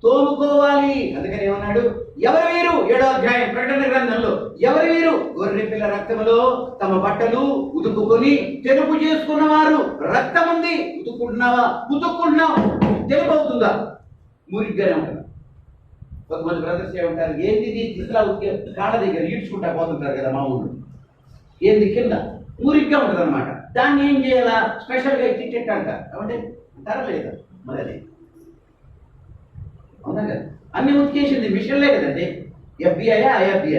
తోముకోవాలి. అందుకని ఏమన్నాడు, ఎవరు వీరు, 7వ అధ్యాయం ప్రకటన గ్రంథంలో, ఎవరు వీరు, గొర్రె పిల్ల రక్తములో తమ బట్టలు ఉతుక్కుని తెలుపు చేసుకున్నవారు. రక్తం ఉంది, ఉతుక్కుంటున్నావా, తెలుపు అవుతుందా, మురిగ్గానే ఉంటుంది. కొంతమంది బ్రదర్స్ ఏమంటారు, ఏంది ఇట్లా కాళ్ళ దగ్గర ఈడ్చుకుంటా పోతుంటారు కదా మా ఊళ్ళు, ఏంది కింద మురిగ్గా ఉంటుంది అనమాట. దాన్ని ఏం చేయాలా, స్పెషల్గా ఇచ్చిట్టు అంటారు. కాబట్టి అంటారా లేదా, మరి అది అవునా కదా, అన్ని ఉతికేసింది మిషన్లే కదండి. FBI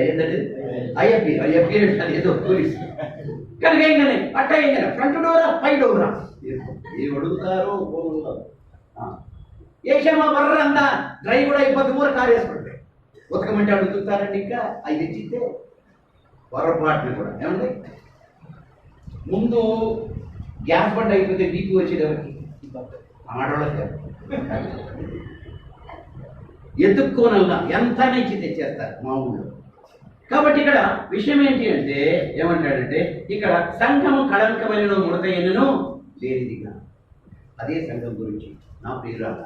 ఏంటంటే ఐఎఫ్బిఐ ఏదో పోలీస్. కనుక ఏంటనే అట్ట ఏంటనే ఫ్రంట్ డోరా పై డోరా ఏం అడుగుతారో ఏషమా బర్ర అంతా డ్రై కూడా అయిపోతే ఊర కారు వేసుకుంటే ఉతకమంటే అడుగుతారండి. ఇంకా అవి తెచ్చితే పొరపాటుని కూడా ఏమండి, ముందు గ్యాస్ బండ్ అయిపోతే బీపీ వచ్చేది ఎవరికి, ఆడవాళ్ళకి. ఎత్తుక్కోనల్లా ఎంత నుంచి తెచ్చేస్తారు మా ఊళ్ళో. కాబట్టి ఇక్కడ విషయం ఏంటి అంటే, ఏమంటాడంటే ఇక్కడ సంఘము కళంకమైన ముడతైనను లేనిదిగా. అదే సంఘం గురించి, నా ప్రియురాల,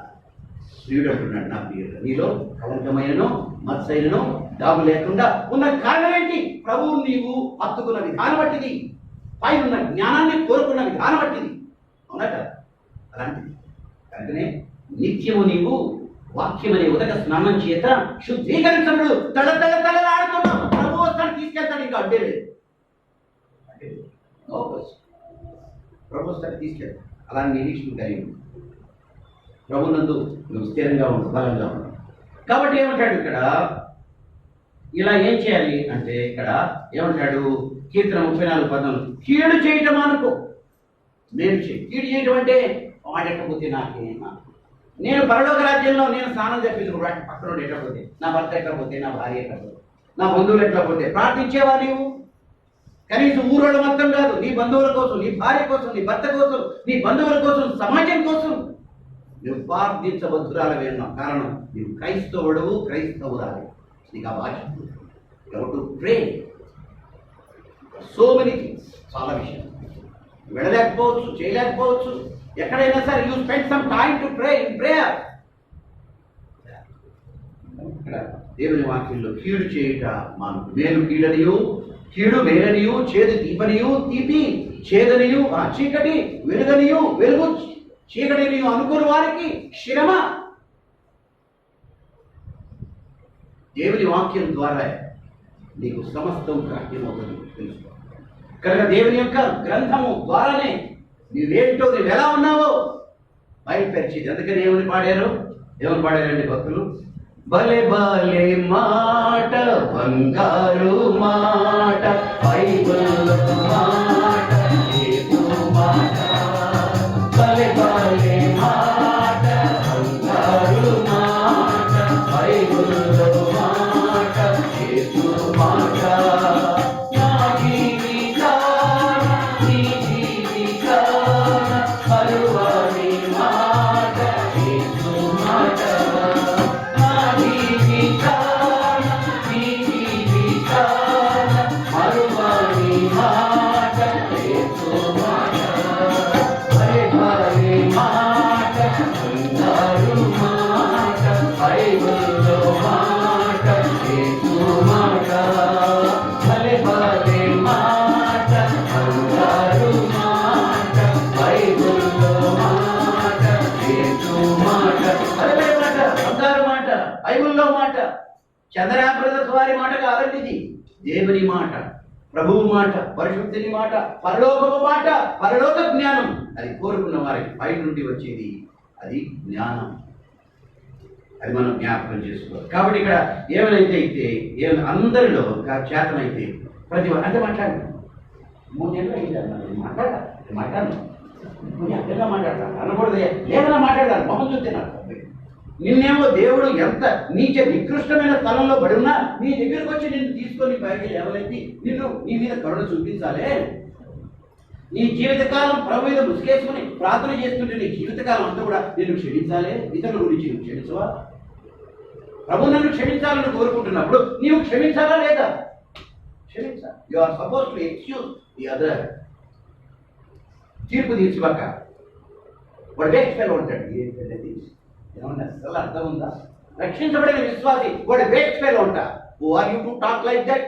ప్రియుడు అంటున్నాడు, నా ప్రియుడు నీలో కళంకమైనను మత్సైనను దాగు లేకుండా ఉన్న కారణం ఏంటి, ప్రభువు నీవు హత్తుకున్న విధానం బట్టిది, పైన ఉన్న జ్ఞానాన్ని కోరుకున్న విధానం బట్టిది. అవునట, అలాంటిది. అందుకనే నిత్యము నీవు వాక్యమనే ఉదక స్నానం చేత శుద్ధీకరించడు, తలలాడుతున్నావు. ప్రభు వస్తాడు, తీసుకెళ్తాడు, ఇంకా అడ్డే లేదు. ప్రభు వస్తాడు, తీసుకెళ్తాడు. అలా నిరీక్షణ కలిగి ప్రభునందు నువ్వు స్థిరంగా ఉండు, బలంగా ఉండు. కాబట్టి ఏమంటాడు ఇక్కడ, ఇలా ఏం చేయాలి అంటే, ఇక్కడ ఏమంటాడు, కీర్తన 34:14, కీడు చేయటం అనుకో, నేను కీడు చేయటం అంటే వాడెట్టకపోతే నాకేమా, నేను పరలోక రాజ్యంలో నేను స్నానం చెప్పించుకో పక్కన ఎట్టకపోతే, నా భర్త ఎట్టకపోతే, నా భార్య ఎట్టకపోతే, నా బంధువులు ఎట్టకపోతే ప్రార్థించేవా నీవు? కనీసం ఊరోళ్ళ మొత్తం కాదు, నీ బంధువుల కోసం, నీ భార్య కోసం, నీ భర్త కోసం, నీ బంధువుల కోసం, సమాజం కోసం నువ్వు ప్రార్థించబద్దురాలవే అన్నావు. కారణం నీవు క్రైస్తవుడవు, క్రైస్తవురాలి. నీకు ఆ భాష to pray so many things, చాలా విషయం వెళ్ళలేకపోవచ్చు, చేయలేకపోవచ్చు. ఎక్కడైనా సరే you spend some time to pray in prayer. ఇక్కడ దేవుని వాక్యంలో కీడు చేయుట మాను, మేలు కీడనియు, కీడు మేలనియు, చేదు తీపనియు, తీపి చేదనియు, చీకటి వెలుగనియు, వెలుగు చీకటినియు అనుకుని వారికి శ్రమ. దేవుని వాక్యం ద్వారా నీకు సమస్తం గ్రాహ్యమవుతుంది తెలుసుకో. కనుక దేవుని యొక్క గ్రంథము ద్వారానే నీవేంటో, నువ్వు ఎలా ఉన్నావో బయలుపరిచేది. అందుకని ఏమని పాడారండి భక్తులు? భలే భలే మాట, బంగారు మాట, బైబిల్ మాట, యేసు మాట. భలే భలే మాట, బంగారు మాట, బైబిల్ మాట, యేసు మాట. నా జీవితాన, నీ జీవితాన పరువాని మాట, యేసు మాట. నా జీవితాన, నీ జీవితాన పరువాని మాట, యేసు మాట. భలే భలే మాట, బంగారు మాట, బైబిల్ మాట, యేసు మాట. భలే భలే మాట, బంగారు మాట, బైబిల్ మాట, యేసు మాట. భలే మాట, బంగారు మాట, బైబిల్లో మాట. చంద్రయాన్ బ్రదర్స్ వారి మాట కాదండి ఇది. దేవుని మాట, ప్రభువు మాట, పరిశుద్ధిని మాట, పరలోకపు మాట, పరలోక జ్ఞానం. అది కోరుకున్న వారికి పై నుండి వచ్చేది అది జ్ఞానం. అది మనం జ్ఞాపకం చేసుకోవాలి. కాబట్టి ఇక్కడ ఏమైనా అందరిలో చేతనైతే ప్రతి అంటే మాట్లాడండి. 3 నెలలు అయింది మాట్లాడాలి నువ్వు ఎంతగా మాట్లాడతాను అనకూడదు, ఏదైనా మాట్లాడాలి. మొహం చూస్తే నాకు నిన్నేమో దేవుడు ఎంత నీచ నికృష్టమైన స్థలంలో పడి ఉన్నా నీ దగ్గరకు వచ్చి నిన్ను తీసుకొని పైకి లేవలెత్తి నీ మీద కరుణ చూపించాలే. నీ జీవితకాలం ప్రభు మీద ముసుకేసుకుని ప్రార్థన చేస్తుంటే నీ జీవితకాలం అంతా కూడా నిన్ను క్షమించాలే. ఇతరుల గురించి నువ్వు క్షమించవా? ప్రభు నన్ను క్షమించాలని కోరుకుంటున్నప్పుడు నీవు క్షమించాలా లేదా? క్షమించాలి. You are suppose to excuse the other. తీర్పు తీర్చివాక వాడు వేస్ట్ ఉంటాడు. ఏమన్నా అసలు అర్థం ఉందా? రక్షించబడిన విశ్వాసి వాడు వేస్ట్ ఫెలో ఉంటా. Who are you to talk like that?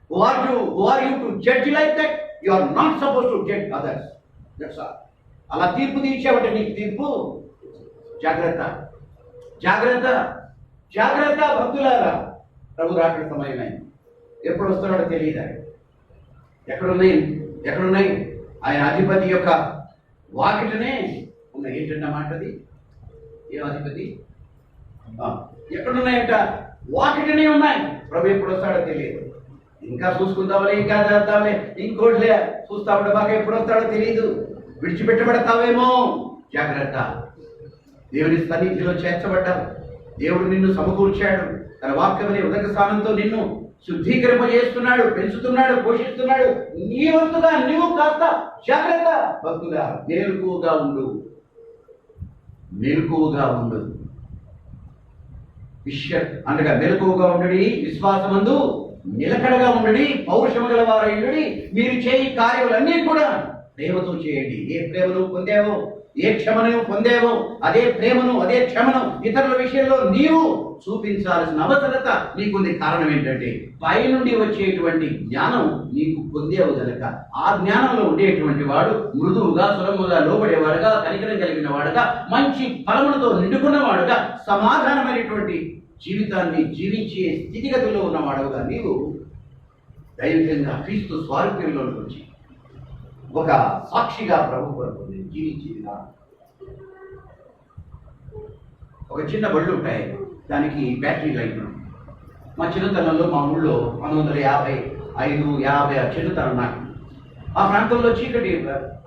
Who are you to judge like that? You are not suppose to judge others. That's all. అలా తీర్పు తీర్చేవాటి నీకు తీర్పు. జాగ్రత్త జాగ్రత్త జాగ్రత్త భక్తులారా. ప్రభు రాకడ సమయమైంది. ఎప్పుడు వస్తున్నాడో తెలియదు. ఎక్కడున్నాయి ఆయన అధిపతి యొక్క వాకిటనే ఉన్నాయి. ఏంటన్నమాటది? ఏ అధిపతి? ఎక్కడున్నాయంట? వాకిటనే ఉన్నాయి. ప్రభు ఎప్పుడు వస్తాడో తెలియదు. ఇంకా చూసుకుందామని, ఇంకా చేద్దామని, ఇంకోట్లే చూస్తామంటే బాగా ఎప్పుడు వస్తాడో తెలియదు. విడిచిపెట్టబడతావేమో. జాగ్రత్త. దేవుని సన్నిధిలో చేర్చబడ్డావు. దేవుడు నిన్ను సమకూర్చాడు. తన వాక్యమనే ఉదక స్థానంతో నిన్ను శుద్ధీకరింపజేస్తున్నాడు, పెంచుతున్నాడు, పోషిస్తున్నాడు. నీ వంతుగా నీవు కాస్త జాగ్రత్త. భక్తుగా మెలకువగా ఉండు. అనగా మెలకువగా ఉండడి, విశ్వాసమందు నిలకడగా ఉండడి, పౌరుషము గల వారయ్యుడి. మీరు చేయి కార్యములన్నీ కూడా ప్రేమతో చేయండి. ఏ ప్రేమను పొందావో, ఏ క్షమను పొందావో అదే ప్రేమను, అదే క్షమను ఇతరుల విషయంలో నీవు చూపించాల్సిన అవసరత నీకుంది. కారణం ఏంటంటే పై నుండి వచ్చేటువంటి జ్ఞానం నీకు పొందేవు గనక ఆ జ్ఞానంలో ఉండేటువంటి వాడు మృదువుగా, సులభముగా, లోబడేవాడుగా, కనికరం కలిగిన వాడుగా, మంచి ఫలములతో నిండుకున్నవాడుగా, సమాధానమైనటువంటి జీవితాన్ని జీవించే స్థితిగతిలో ఉన్నవాడుగా నీవు దైవికంగా క్రీస్తు స్వారూప్యంలోకి వచ్చి ఒక సాక్షిగా ప్రభు కొరకు జీవించేది. ఒక చిన్న బళ్ళు ఉంటాయి, దానికి బ్యాటరీ లైట్లు. మా చిన్నతనంలో మా ఊళ్ళో 1955-50 చిన్నతనం నాకు. ఆ ప్రాంతంలో చీకటి,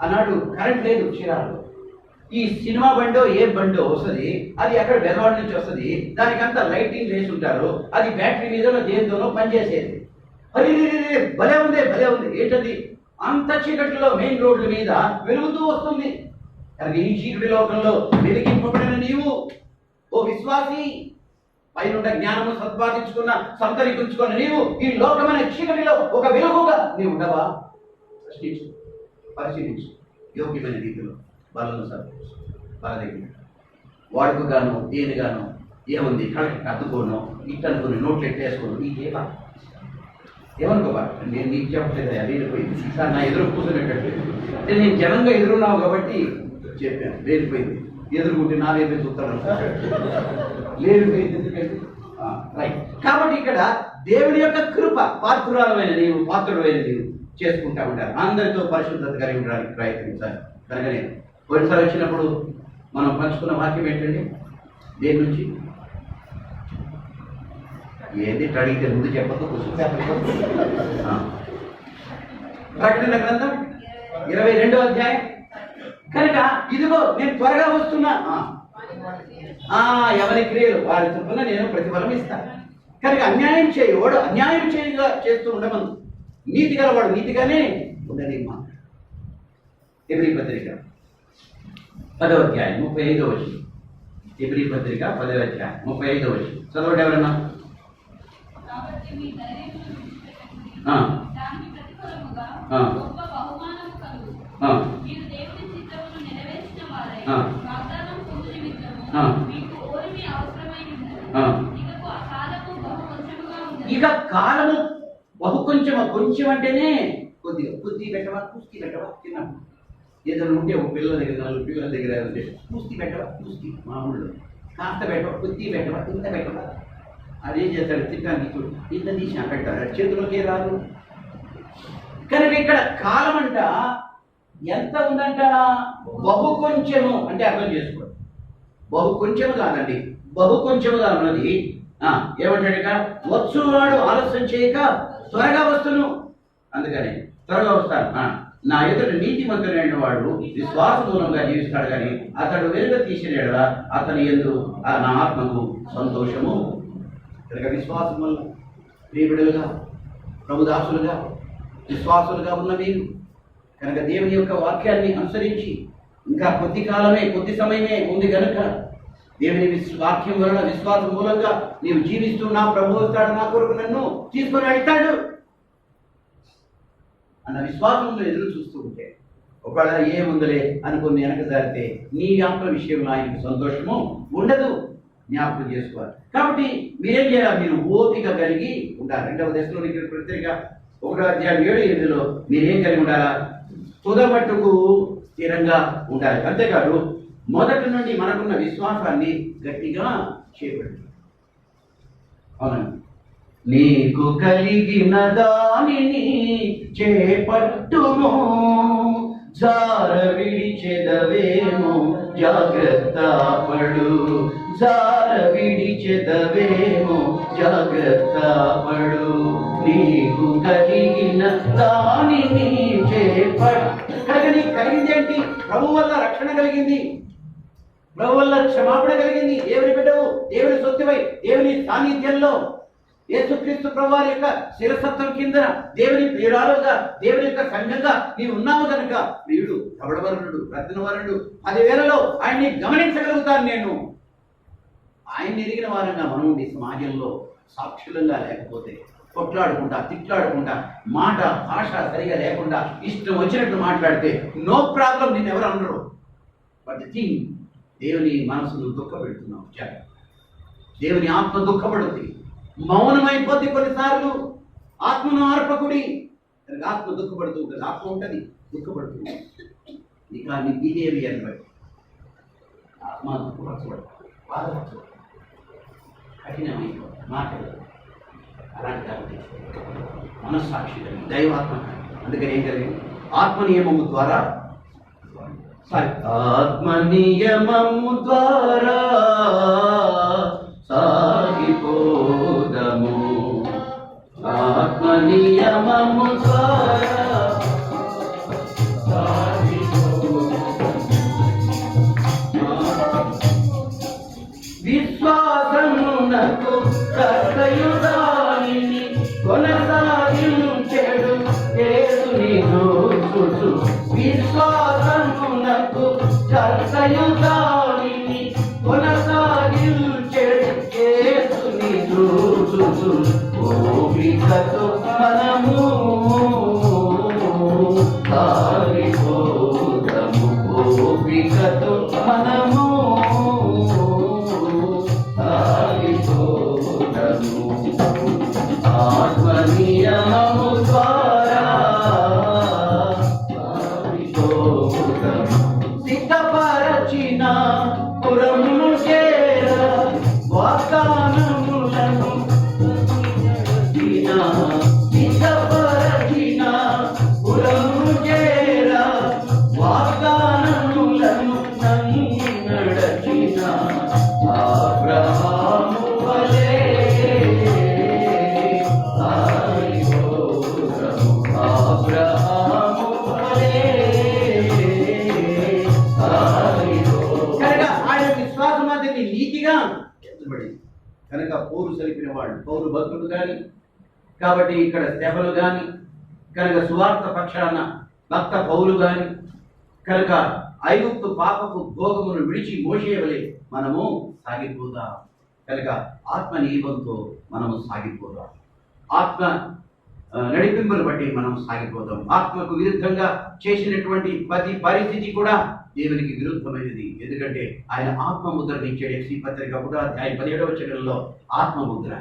ఆనాడు కరెంట్ లేదు. చీరాలు ఈ సినిమా బండో ఏ బండో వస్తుంది, అది అక్కడ బెదవాడ నుంచి వస్తుంది. దానికంతా లైటింగ్ వేసి ఉంటారు. అది బ్యాటరీ మీదనో దేనితోనో పనిచేసేది. అది భలే ఉంది. ఏంటది? అంత చీకటిలో మెయిన్ రోడ్ల మీద వెలుగుతూ వస్తుంది. కానీ ఈ చీకటి లోకంలో వెలిగింపబడిన నీవు ఓ విశ్వాసి, పైనుండ జ్ఞానము సంతరించుకున్న నీవు ఈ లోకమైన చీకటిలో ఒక వెలుగుగా నీవు ఉండవా? ప్రశ్నించు, పరిశీలించు. యోగ్యమైన రీతిలో బలను సంతరించు. బల దగ్గర వాడుకుగాను, దేనిగాను ఏముంది కళ్ళకి అద్దుకోను ఇట్టు అనుకుని నోట్లు ఎట్టేసుకోను నీకేమా ఏమనుకోబా నేను నీకు చెప్పలేదు లేనిపోయింది సార్ నా ఎదురు కూర్చునేటట్టు అంటే నేను జనంగా ఎదురున్నావు కాబట్టి చెప్పాను లేనిపోయింది ఎదురుకుంటే నా వైపే చూస్తాను లేనిపోయింది ఎందుకంటే రైట్. కాబట్టి ఇక్కడ దేవుని యొక్క కృప పాత్రురాలమైన నీవు పాత్రుడమైన నీవు చేసుకుంటా ఉంటారు. అందరితో పరిశుద్ధత కలిగి ఉండడానికి ప్రయత్నించాలి. కనుకనే పోయినసారి వచ్చినప్పుడు మనం పంచుకున్న వాక్యం ఏంటండి? దేని నుంచి ఏది అడిగితే ముందు చెప్పదు. ప్రకటన గ్రంథం 22వ అధ్యాయం. కనుక ఇదిగో నేను త్వరగా వస్తున్నా, ఎవరి క్రియలు వారి చొప్పున నేను ప్రతిఫలం ఇస్తాను. కనుక అన్యాయం చేయవాడు అన్యాయం చేస్తూ ఉండమను, నీతి గలవాడు నీతిగానే ఉండని మాట. ఎబ్రీ పత్రిక 10వ అధ్యాయం 35వ వచనం. ఎబ్రీ పత్రిక 10వ అధ్యాయం 35వ వచనం చదవండి ఎవరన్నా. ఇక కాలము బహు కొంచెం అంటేనే కొద్దిగా కుస్తీ పెట్టవా కుస్తీ పెట్టవా చిన్నప్పుడు ఏదైనా ఉంటే ఒక పిల్లల దగ్గర 4 పిల్లల దగ్గర ఉంటే కుస్తీ పెట్టవా కుస్తీ మామూలు కాస్త పెట్టవా కుస్తీ పెట్టవా ఇంత పెట్టవా అదేం చేస్తాడు తిట్టానికి ఇంత తీసి పెట్టాడు చేతిలోకి రాదు. కనుక ఇక్కడ కాలం అంట ఎంత ఉందంట? బహు కొంచెము అంటే అర్థం చేసుకోండి. బహు కొంచెము కాదండి, బహు కొంచెముగా ఉన్నది. ఏమంటాడట? వచ్చువాడు ఆలస్యం చేయక త్వరగా వస్తును, అందుకని త్వరగా వస్తాను. నా ఎదుట నీతిమంతుడైన వాడు విశ్వాస మూలంగా జీవిస్తాడు, కానీ అతడు వెలుగ తీసినేడలా అతని యందు నా ఆత్మకు సంతోషము. కనుక విశ్వాసం వల్ల ప్రియబిడలుగా ప్రభుదాసులుగా విశ్వాసులుగా ఉన్న మీరు కనుక దేవుని యొక్క వాక్యాన్ని అనుసరించి ఇంకా కొద్ది కాలమే కొద్ది సమయమే ఉంది కనుక దేవుని వాక్యం వలన విశ్వాసం మూలంగా నీవు జీవిస్తూ నా ప్రభు వస్తాడు, నా కొరకు నన్ను తీసుకొని వెళ్తాడు అన్న విశ్వాసంలో ఎదురు చూస్తూ ఉంటే ఒకవేళ ఏముందలే అనుకుని వెనక జరిగితే నీ ఆత్మ విషయంలో ఆయనకు సంతోషము ఉండదు. జ్ఞాపకం చేసుకోవాలి. కాబట్టి మీరేం చేయాలి? మీరు ఓపిక కలిగి ఉండాలి. 2వ దశలోనికీ పత్రిక 1వ అధ్యాయం 7-8లో మీరేం కలిగి ఉండాలా? తుదమట్టుకు స్థిరంగా ఉండాలి. అంతేకాదు మొదటి నుండి మనకున్న విశ్వాసాన్ని గట్టిగా చేపట్టు. అవునండి, నీకు కలిగిన దానిని చేపట్టుము, జార విడిచెదవేమో జాగ్రత్త పడు, జార విడిచెదవేమో జాగ్రత్త పడు, నీకు కలిగిన దానిని చేపట్టు. నీకు కలిగిందేంటి? ప్రభు వల్ల రక్షణ కలిగింది, ప్రభు వల్ల క్షమాపణ కలిగింది. దేవుని బిడ్డవు, దేవుని సొత్తువై దేవుని సాన్నిధ్యంలో యేసుక్రీస్తు ప్రభు వారి యొక్క శిరసత్వం కింద దేవుని ప్రియురాలుగా దేవుని యొక్క సంఘంగా నీవు ఉన్నావు కనుక ప్రియుడు కవడవరుడు రత్నవరుడు 10,000లో ఆయన్ని గమనించగలుగుతాను. నేను ఆయన్ని ఎరిగిన వారంగా మనం ఉండి సమాజంలో సాక్షులంగా లేకపోతే కొట్లాడుకుంటా తిట్లాడుకుంటా మాట భాష సరిగా లేకుండా ఇష్టం వచ్చినట్టు మాట్లాడితే నో ప్రాబ్లం, నిన్ను ఎవరు అనరు. బట్ ది థింగ్, దేవుని మనసును దుఃఖపెడుతున్నావు. దేవుని ఆత్మ దుఃఖపడుతుంది, మౌనమైపోతే కొన్నిసార్లు. ఆత్మను ఆర్పకుడి, ఆత్మ దుఃఖపడుతూ ఉంటుంది. ఆత్మ ఉంటుంది దుఃఖపడుతుంది. ఇక నీ బిహేవియర్ బట్టి ఆత్మ దుఃఖపరచబడు, బాధపరచబడు, కఠినమైపోతుంది మాటలు. అలాంటి కాబట్టి మనస్సాక్షి దైవాత్మ. అందుకని ఏం జరిగింది? ఆత్మ నియమము ద్వారా ఆత్మ నియమము ద్వారా సాగిపోదము, ఆత్మ నియమము ద్వారా విశ్వాసమునకు కర్తయుగానిని కొనసాగించెడు యేసుని చూచుచు, విశ్వాసమునకు కర్తయుగానిని కొనసాగించెడు యేసుని చూచుచు, ఓపికతో మనము సాగిపోదము, ఓపికతో మనము కనుక పౌరు సలిపిన వాళ్ళు పౌరు భక్తులు కానీ, కాబట్టి ఇక్కడ సేవలు కానీ, కనుక సువార్త పక్షాన భక్త పౌలు కానీ, కనుక ఐగుప్తు పాపపు భోగమును విడిచి మోసేయవలే మనము సాగిపోదాం. కనుక ఆత్మ నియమంతో మనము సాగిపోదాం. ఆత్మ నడిపింపులు బట్టి మనం సాగిపోదాం. ఆత్మకు విరుద్ధంగా చేసినటువంటి ప్రతి పరిస్థితి కూడా దేవునికి విరుద్ధమైనది. ఎందుకంటే ఆయన ఆత్మ ముద్రను ఇచ్చాడు. ఎఫ్సీ పత్రిక 1:17 వచనంలో ఆత్మముద్ర,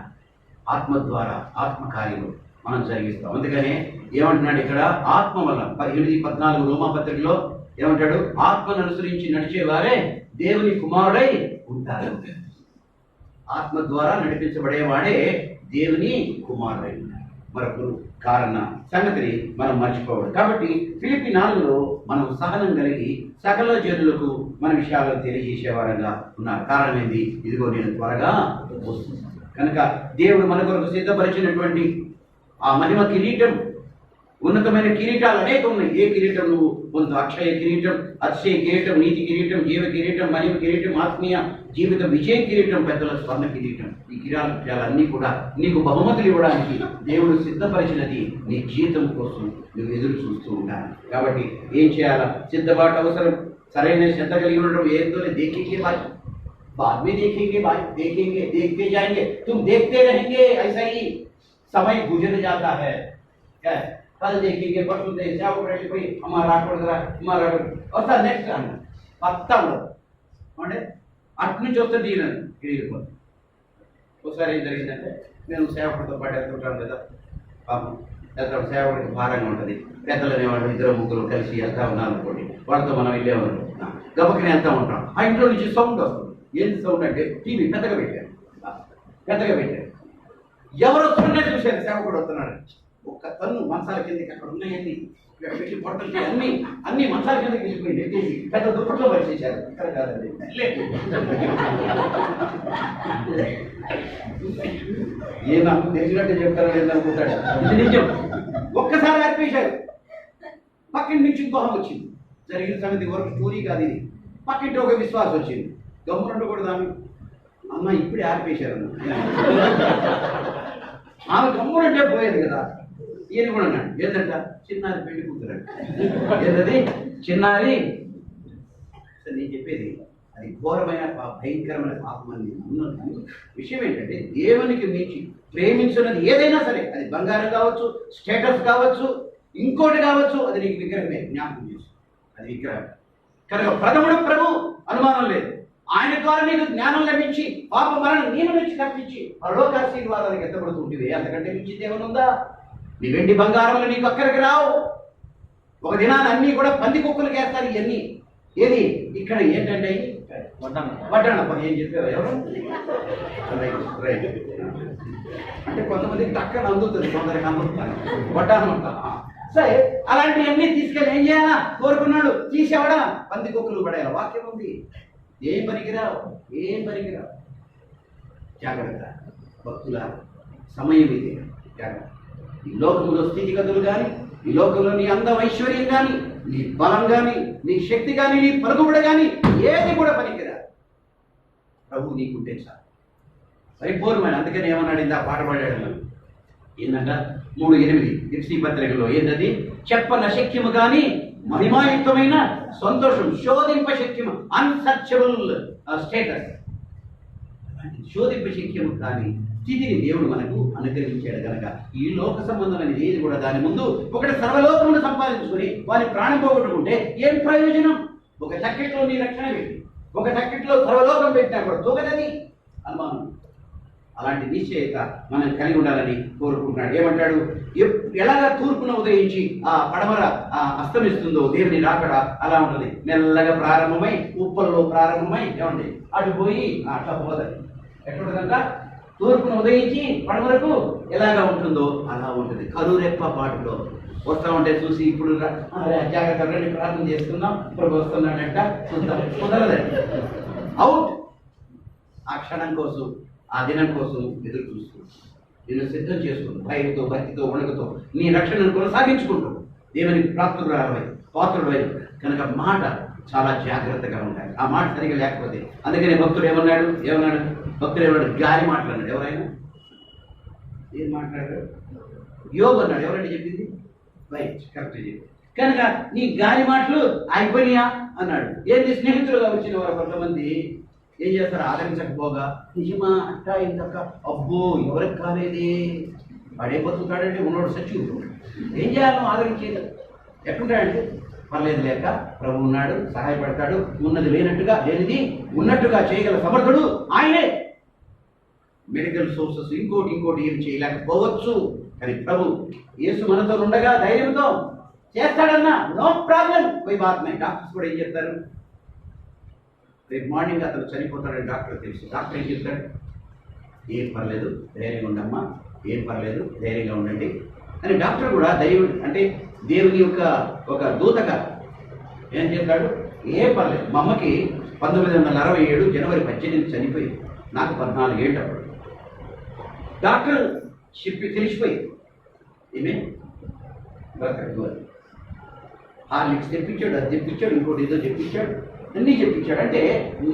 ఆత్మ ద్వారా ఆత్మ కార్యము మనం జరిగిస్తాం. అందుకనే ఏమంటున్నాడు ఇక్కడ, ఆత్మ వల్ల 8:14 రోమా పత్రికలో ఏమంటాడు, ఆత్మను అనుసరించి నడిచేవారే దేవుని కుమారుడై ఉంటారు. ఆత్మ ద్వారా నడిపించబడేవాడే దేవుని కుమారుడై ఉంటారు. మరొక కారణ సంగతిని మనం మర్చిపోవాలి. కాబట్టి ఫిలిప్పీ 4లో మనం సహనం కలిగి సకల జనులకు మన విషయాలను తెలియజేసేవారంగా ఉన్నారు. కారణం ఏంది? ఇదిగో నేను త్వరగా వస్తున్నాను. కనుక దేవుడు మన కొరకు సిద్ధపరిచినటువంటి ఆ మహిమ కిరీటం, ఉన్నతమైన కిరీటాలు అనేక ఉన్నాయి. ఏ కిరీటం నువ్వు పొందు? అక్షయ కిరీటం, అతిశయ కిరీటం, నీతి కిరీటం, జీవ కిరీటం, మహిమ కిరీటం, ఆత్మీయ జీవిత విజయ కిరీటం, పెద్దల స్వర్ణ కిరీటం. ఈ కిరీటాలన్నీ కూడా నీకు బహుమతులు ఇవ్వడానికి దేవుడు సిద్ధపరిచినది. నీ జీవితం కోసం నువ్వు ఎదురు చూస్తూ ఉండాలి. కాబట్టి ఏం చేయాలా? సిద్ధపాటు అవసరం. సరైన శ్రద్ధ కలిగి ఉండడం. ఏందో దేఖేంगे बाद में देखेंगे, देखेंगे, देखते जाएंगे, तुम देखते रहेंगे, ऐसा ही समय गुजर जाता है. क्या कल देखेंगे, परसों देखेंगे, कोई हमारा और नेक्स्ट आना పత్తా ఉండదు. అంటే అటు నుంచి వస్తే తీయలేదు తిరిగిపోతుంది. ఒకసారి ఏం జరిగిందంటే, నేను సేవకుడితో పాటు వెళ్తుంటాను కదా, పాపం వెళ్తాం. సేవకుడికి భారంగా ఉంటుంది. పెద్దలు అనేవాళ్ళు 2-3 కలిసి వెళ్తా ఉన్నారు అనుకోండి, వాళ్ళతో మనం వెళ్ళేవాళ్ళు గబక్కనే వెళ్తూ ఉంటాం. ఆ ఇంట్లో నుంచి సౌండ్ వస్తుంది. ఏంటి సౌండ్ అంటే టీవీ పెద్దగా పెట్టారు. ఎవరు వస్తున్నా చూశారు, సేవకుడు వస్తున్నాడు. ఒక్క తన్ను మంచాల కిందకి అక్కడ ఉన్నాయండి పెట్టి పొట్టలకి అన్ని మంచాల కిందకి వెళ్ళిపోయి నెట్టేసి పెద్ద దుప్పట్లో పరిచేశారు. ఇక్కడ కాదండి, ఏ నాకు తెలిసినట్టు చెప్తారో లేదనుకుంటాడు. ఇది నిజం. ఒక్కసారి అర్పేశారు. పక్కింటి నుంచి ఇంకోహం వచ్చింది. జరిగిన సంగతి వరకు స్టోరీ కాదు ఇది. పక్కింటి ఒక విశ్వాసం వచ్చింది. గమ్మునుండి కూడా దాన్ని అమ్మ ఇప్పుడే ఆర్పేశారు. ఆమె గమ్మునంటే పోయేది కదా. ఈయన కూడా అన్నాడు, ఏంటంట, చిన్నారి పెళ్లి కూతురంట. ఏంటది? చిన్నారి. నేను చెప్పేది అది ఘోరమైన భయంకరమైన పాపం అని అన్నాను. విషయం ఏంటంటే, దేవునికి మించి ప్రేమించున్నది ఏదైనా సరే, అది బంగారం కావచ్చు, స్టేటస్ కావచ్చు, ఇంకోటి కావచ్చు, అది నీకు విగ్రహమే. జ్ఞాపకం చేసు, అది విగ్రహం. కనుక ప్రథముడు ప్రభు, అనుమానం లేదు. ఆయన ద్వారా నీకు జ్ఞానం లభించి పాప మరణం నేను నుంచి తప్పించి పరలోకాశీర్వాదానికి ఎత్తబడుతుంటుంది. అంతకంటే మించి దేవుని ఉందా? నీ వెండి బంగారంలో నీకు అక్కడికి రావు. ఒక దినాన్ని అన్నీ కూడా పంది కుక్కలకి వేస్తారు. ఇవన్నీ ఏది ఇక్కడ ఏంటంటే వడ్డాణ. ఏం చెప్పావు? ఎవరు అంటే కొంతమందికి టక్కన అందుతుంది, కొందరికి అందుతాను. వడ్డానం అంట. సరే, అలాంటివన్నీ తీసుకెళ్ళి ఏం చేయాలా? కోరుకున్నాడు, తీసేవడా? పంది కుక్కలు పడేయాలి. వాక్యం ఉంది. ఏం పనికిరావు. జాగ్రత్త భక్తుల సమయం ఇది. జాగ్రత్త. ఈ లోకంలో స్థితిగతులు కానీ, ఈ లోకంలో నీ అందం ఐశ్వర్యం కానీ, నీ బలం కానీ, నీ శక్తి కానీ, నీ పలుకుబడి కానీ ఏది కూడా పనికిరా. ప్రభు నీకుంటే చాలు, పరిపూర్ణమైన. అందుకని ఏమన్నాడు ఇందా పాట పాడాడు, ఏంటంట 3:8 ఎఫ్సీ పత్రికలో ఏంటది? చెప్పన శక్యము కానీ మహిమాయుక్తమైన సంతోషం, శోధింప శక్యము, అన్సర్చబుల్ స్టేటస్, శోధింప శక్యము కానీ స్థితిని దేవుడు మనకు అనుగ్రహించాడు. కనుక ఈ లోక సంబంధమైనది ఏది కూడా దాని ముందు ఒకటి సర్వలోకమును సంపాదించుకొని వారి ప్రాణం పోగొట్టుకుంటే ఏం ప్రయోజనం? ఒక చక్కెట్లో నీ రక్షణ పెట్టి, ఒక చక్కెట్లో సర్వలోకం పెట్టినా కూడా తొగదని అనుమానం. అలాంటి నిశ్చయత మనం కలిగి ఉండాలని కోరుకుంటున్నాడు. ఏమంటాడు? ఎలాగా తూర్పున ఉదయించి ఆ పడమర అస్తమిస్తుందో దేవుని రాకడ అలా ఉంటుంది. మెల్లగా ప్రారంభమై ఉప్పల్లో ప్రారంభమై ఏమండి అటు పోయి అట్లా పోదని. ఎక్కడుందంట? తూర్పున ఉదయించి పడమరకు ఎలాగా ఉంటుందో అలా ఉంటుంది. కరురెప్ప పాటులో వస్తా ఉంటే చూసి ఇప్పుడు జాగ్రత్త రండి ప్రార్థన చేసుకుందాం, ఇప్పుడు వస్తున్నాడంట చూద్దాం, కుదరదండి. అవుట్. ఆ క్షణం కోసం, ఆ దినం కోసం ఎదురు చూస్తూ నేను సిద్ధం చేసుకుంటూ భయంతో, భక్తితో, వణుకుతో నీ రక్షణను కొనసాగించుకుంటూ దేవునికి పాత్రుడై కనుక మాట చాలా జాగ్రత్తగా ఉండాలి. ఆ మాట సరిగా లేకపోతే, అందుకనే భక్తుడు ఏమన్నాడు? భక్తులు ఏమన్నాడు? గాలి మాట్లాడాడు. ఎవరైనా ఏం మాట్లాడారు? యోగు అన్నాడు. ఎవరంటే చెప్పింది? రైట్, కరెక్ట్ చెప్పింది. కనుక నీ గాలి మాటలు అయిపోయినాయా అన్నాడు. ఏంది? స్నేహితులుగా వచ్చిన వారు కొంతమంది ఏం చేస్తారు? ఆదరించకపోగా, నిజమా అట్టా ఇంతక్క, అబ్బో ఎవరికి కాలేదే, వాడే బతుకుతాడంటే ఉన్నోడు సచివుడు, ఏం చేయాలో ఆదరించేది. ఎట్లుంటాడంటే పర్లేదు లేక ప్రభు ఉన్నాడు, సహాయపడతాడు, ఉన్నది లేనట్టుగా లేనిది ఉన్నట్టుగా చేయగల సమర్థుడు ఆయనే. మెడికల్ సోర్సెస్ ఇంకోటి ఏం చేయలేకపోవచ్చు, కానీ ప్రభు యేసు మనతో ఉండగా ధైర్యంతో చేస్తాడన్నా నో ప్రాబ్లం. పోయి బాత్మే. డాక్టర్స్ కూడా ఏం చెప్తారు? రేపు మార్నింగ్ అతను చనిపోతాడని డాక్టర్ తెలుసు. డాక్టర్ ఏం చెప్తాడు? ఏం పర్లేదు, ధైర్యంగా ఉండమ్మా, ఏం పర్లేదు, ధైర్యంగా ఉండండి అని. డాక్టర్ కూడా అంటే దేవుని యొక్క ఒక దూతగా ఏం చేస్తాడు? ఏం పర్లేదు. మా అమ్మకి 1967 జనవరి 18 చనిపోయింది. నాకు 14 ఏళ్ళు అప్పుడు. డాక్టర్ చెప్పి తెలిసిపోయింది ఏమే బ్రతకడు అని. హార్లిక్స్ తెప్పించాడు, అది తెప్పించాడు, ఇంకోటి ఏదో చెప్పించాడు, అన్నీ చెప్పించాడు. అంటే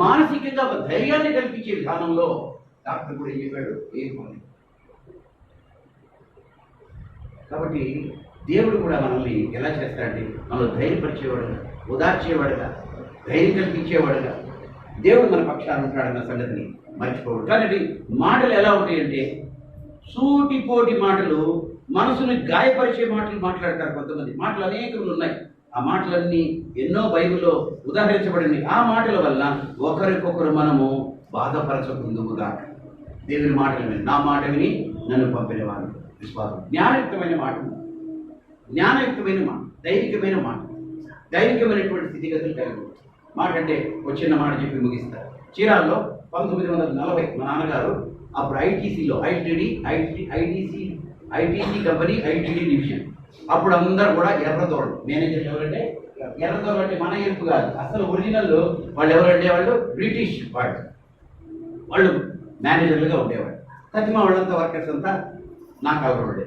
మానసికంగా ఒక ధైర్యాన్ని కల్పించే విధానంలో డాక్టర్ కూడా ఏం చెప్పాడు? ఏం పర్లేదు. కాబట్టి దేవుడు కూడా మనల్ని ఎలా చేస్తాడంటే మనల్ని ధైర్యపరిచేవాడుగా, ఉదార్చేవాడుగా, ధైర్యం కల్పించేవాడుగా దేవుడు మన పక్షాన ఉంటాడన్న సంగతిని మర్చిపోవడు. కాబట్టి మాటలు ఎలా ఉంటాయంటే సూటిపోటి మాటలు, మనసుని గాయపరిచే మాటలు మాట్లాడతారు కొంతమంది. మాటలు అనేకములు ఉన్నాయి. ఆ మాటలన్నీ ఎన్నో బైబిల్లో ఉదాహరించబడింది. ఆ మాటల వల్ల ఒకరికొకరు మనము బాధపరచకుందుముగా. దేవుని మాటలు విని, నా మాట విని నన్ను పంపినవాడు విశ్వాసం. జ్ఞానయుక్తమైన మాట, జ్ఞానయుక్తమైన మాట, దైవికమైన మాట, దైవికమైనటువంటి స్థితిగతులు కలిగి మాట. అంటే ఒక చిన్న మాట చెప్పి ముగిస్తారు. చీరాల్లో 1940 మా నాన్నగారు అప్పుడు ఐటీసీలో ఐటీసీ కంపెనీ ఐటీడీ డివిజన్. అప్పుడు అందరూ కూడా ఎర్రదోళ్ళు. మేనేజర్ ఎవరంటే ఎర్రదోళ్ళు అంటే మన ఎరుపు కాదు, అసలు ఒరిజినల్ వాళ్ళు ఎవరంటే వాళ్ళు బ్రిటిష్ వాళ్ళు మేనేజర్లుగా ఉండేవాళ్ళు. తగ్గిమ వాళ్ళంతా వర్కర్స్ అంతా నా కలర్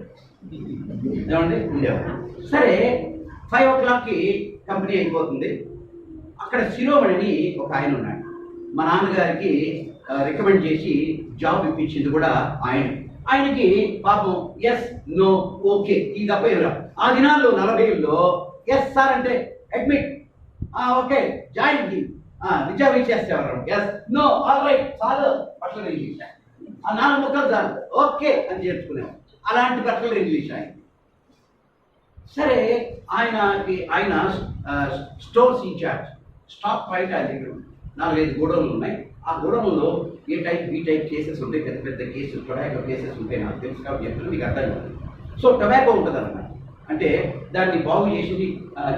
ఏమండి ఉండేవాళ్ళు. సరే 5 o'clockకి కంపెనీ అయిపోతుంది. అక్కడ శిరోమణిని ఒక ఆయన ఉన్నాడు. మా నాన్నగారికి రికమెండ్ చేసి జాబ్ ఇప్పించింది కూడా ఆయనకి పాపం ఎస్ నో ఓకే ఈ తప్ప ఆ దినాల్లో 40లో ఎస్ సార్ అంటే అడ్మిట్, ఓకే జాయిన్ నిజాం ఇచ్చేసేవారు. ఎస్ నో ఆల్ రైట్ చాలు బట్టలు ఇంగ్లీష్, ఆ 4 ముక్కలు చాలు ఓకే అని చేర్చుకునేవారు. అలాంటి బట్టలు ఇంగ్లీష్ ఆయన. సరే ఆయన స్టోర్స్ ఇన్ఛార్జ్, స్టాక్ పాయింట్ ఆయన దగ్గర 4-5 గోడౌన్లు ఉన్నాయి. ఆ గోడౌన్లో ఈ టైప్ కేసెస్ ఉంటాయి, పెద్ద పెద్ద కేసులు, టొబాకో కేసెస్ ఉంటాయి. నాకు తెలుసు కాబట్టి చెప్తున్నా, మీకు అర్థం కాదు. సో టొబాకో ఉంటుంది అన్నమాట. అంటే దాన్ని బాగు చేసి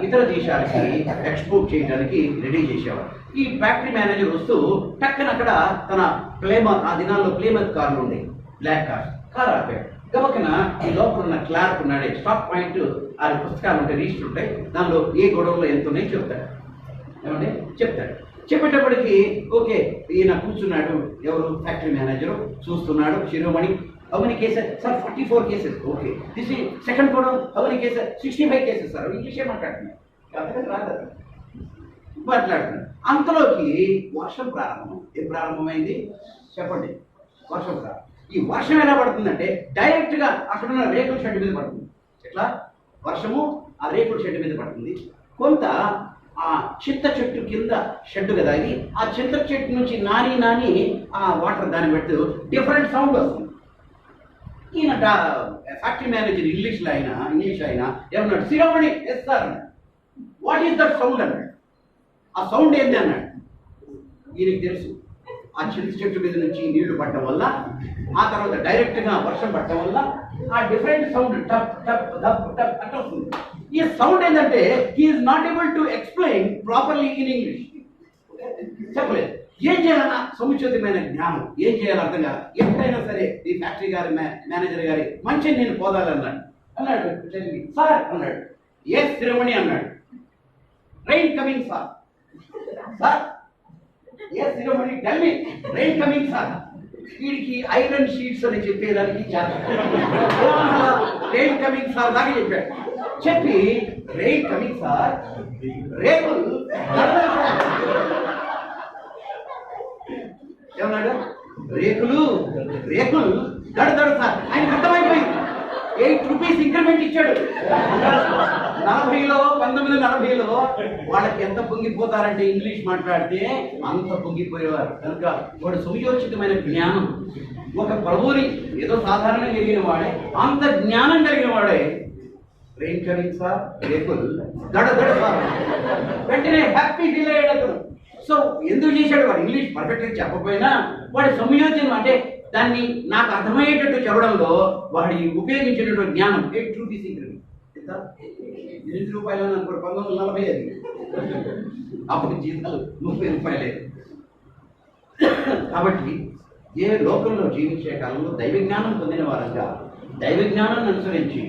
ఇతర దేశాలకి ఎక్స్పోర్ట్ చేయడానికి రెడీ చేసేవారు. ఈ ఫ్యాక్టరీ మేనేజర్ వస్తూ టక్కన అక్కడ తన ప్లేమత్, ఆ దినాల్లో ప్లేమత్ కార్లు ఉండేవి, బ్లాక్ కార్ ఆపాడు. గమకన ఈ లోపల ఉన్న క్లార్క్ ఉన్నాడే, స్టాక్ పాయింట్ 6 పుస్తకాలు ఉంటాయి, రిజిస్టర్ ఉంటాయి, దానిలో ఏ గొడవలో ఎంత ఉన్నాయో చెప్తాడు. ఏమంటే చెప్తాడు. చెప్పేటప్పటికి ఓకే ఈయన కూర్చున్నాడు, ఎవరు ఫ్యాక్టరీ మేనేజరు చూస్తున్నాడు. Shiromani how many cases sir? 44 cases. Okay this ఈ సెకండ్ గొడవ how many cases? 65 cases sir. ఇంగ్లీషే మాట్లాడుతున్నాడు, అంతగా రాదు మాట్లాడుతున్నాడు. అంతలోకి వర్షం ప్రారంభం. ఏం ప్రారంభమైంది చెప్పండి? వర్షం ప్రారంభం. ఈ వర్షం ఎలా పడుతుందంటే డైరెక్ట్గా అక్కడున్న రేకుల షెడ్ మీద పడుతుంది. ఎట్లా వర్షము ఆ రేకుల షెడ్ మీద పడుతుంది. కొంత ఆ చింత చెట్టు కింద షెడ్ కదా ఇది, ఆ చింత చెట్టు నుంచి నాని ఆ వాటర్ దాన్ని పెడుతూ డిఫరెంట్ సౌండ్ వస్తుంది. ఈయన ఫ్యాక్టరీ మేనేజర్ ఇంగ్లీష్ అయినా ఏమన్నాడు? శిరోమణి ఎస్ సార్ అన్నాడు. వాట్ ఈస్ దట్ సౌండ్ అన్నాడు. ఆ సౌండ్ ఏంటి అన్నాడు. ఈయనకి తెలుసు ఆ చింత చెట్టు మీద నుంచి నీళ్లు పడటం వల్ల, ఆ తర్వాత డైరెక్ట్గా వర్షం పడటం వల్ల ఆ డిఫరెంట్ సౌండ్ టప్ టప్ టప్ టప్ అట్లా వస్తుంది. ఈ సౌండ్ ఏంటంటే he is not able to explain properly in English. చెప్పలేదు. ఏం చేయాలన్నా సముచితమైన జ్ఞానం, ఏం చేయాలి అర్థం కాదు. ఎప్పుడైనా సరే ఈ ఫ్యాక్టరీ గారి మేనేజర్ గారి మంచి నేను పోదాలన్నాడు. అన్నాడు సార్ అన్నాడు. ఎస్ శిరోమణి అన్నాడు. Rain coming sir. Sir yes Shiromani tell me rain coming sir. వీడికి ఐరన్ షీట్స్ అని చెప్పేదానికి రైన్ కమింగ్ సార్ దాకా చెప్పాడు. చెప్పి రైన్ కమింగ్ సార్, రేకులు ఏమన్నాడు? రేకులు రేకులు దడ దడ సార్ ఆయన అర్థమైపోయింది. 8 రూపీస్ ఇంక్రిమెంట్ ఇచ్చాడు. 1940లో వాళ్ళకి ఎంత పొంగిపోతారంటే ఇంగ్లీష్ మాట్లాడితే అంత పొంగిపోయేవారు. కనుక వాడు సుయోచితమైన జ్ఞానం, ఒక ప్రభువుని ఏదో సాధారణంగా ఎరిగిన వాడే, అంత జ్ఞానం కలిగిన వాడే రెయిన్ కమింగ్ సార్, రేకులు దడ దడ సార్ వెంటనే హ్యాపీ ఫీల్ అయ్యాడు అతను. సో ఎందుకు చేశాడు? వాడు ఇంగ్లీష్ పర్ఫెక్ట్గా చెప్పకపోయినా వాడి సంయోజనం అంటే దాన్ని నాకు అర్థమయ్యేటట్టు చెప్పడంలో వాడి ఉపయోగించినటువంటి జ్ఞానం. 8 రూపీస్ ఇంక్రిమెంట్ ఎంత? 8 రూపాయలు అనుకోండి. 1945 అప్పుడు జీతాలు 30 రూపాయలే. కాబట్టి ఏ లోకంలో జీవించే కాలంలో దైవ జ్ఞానం పొందిన వారంగా దైవ జ్ఞానాన్ని అనుసరించి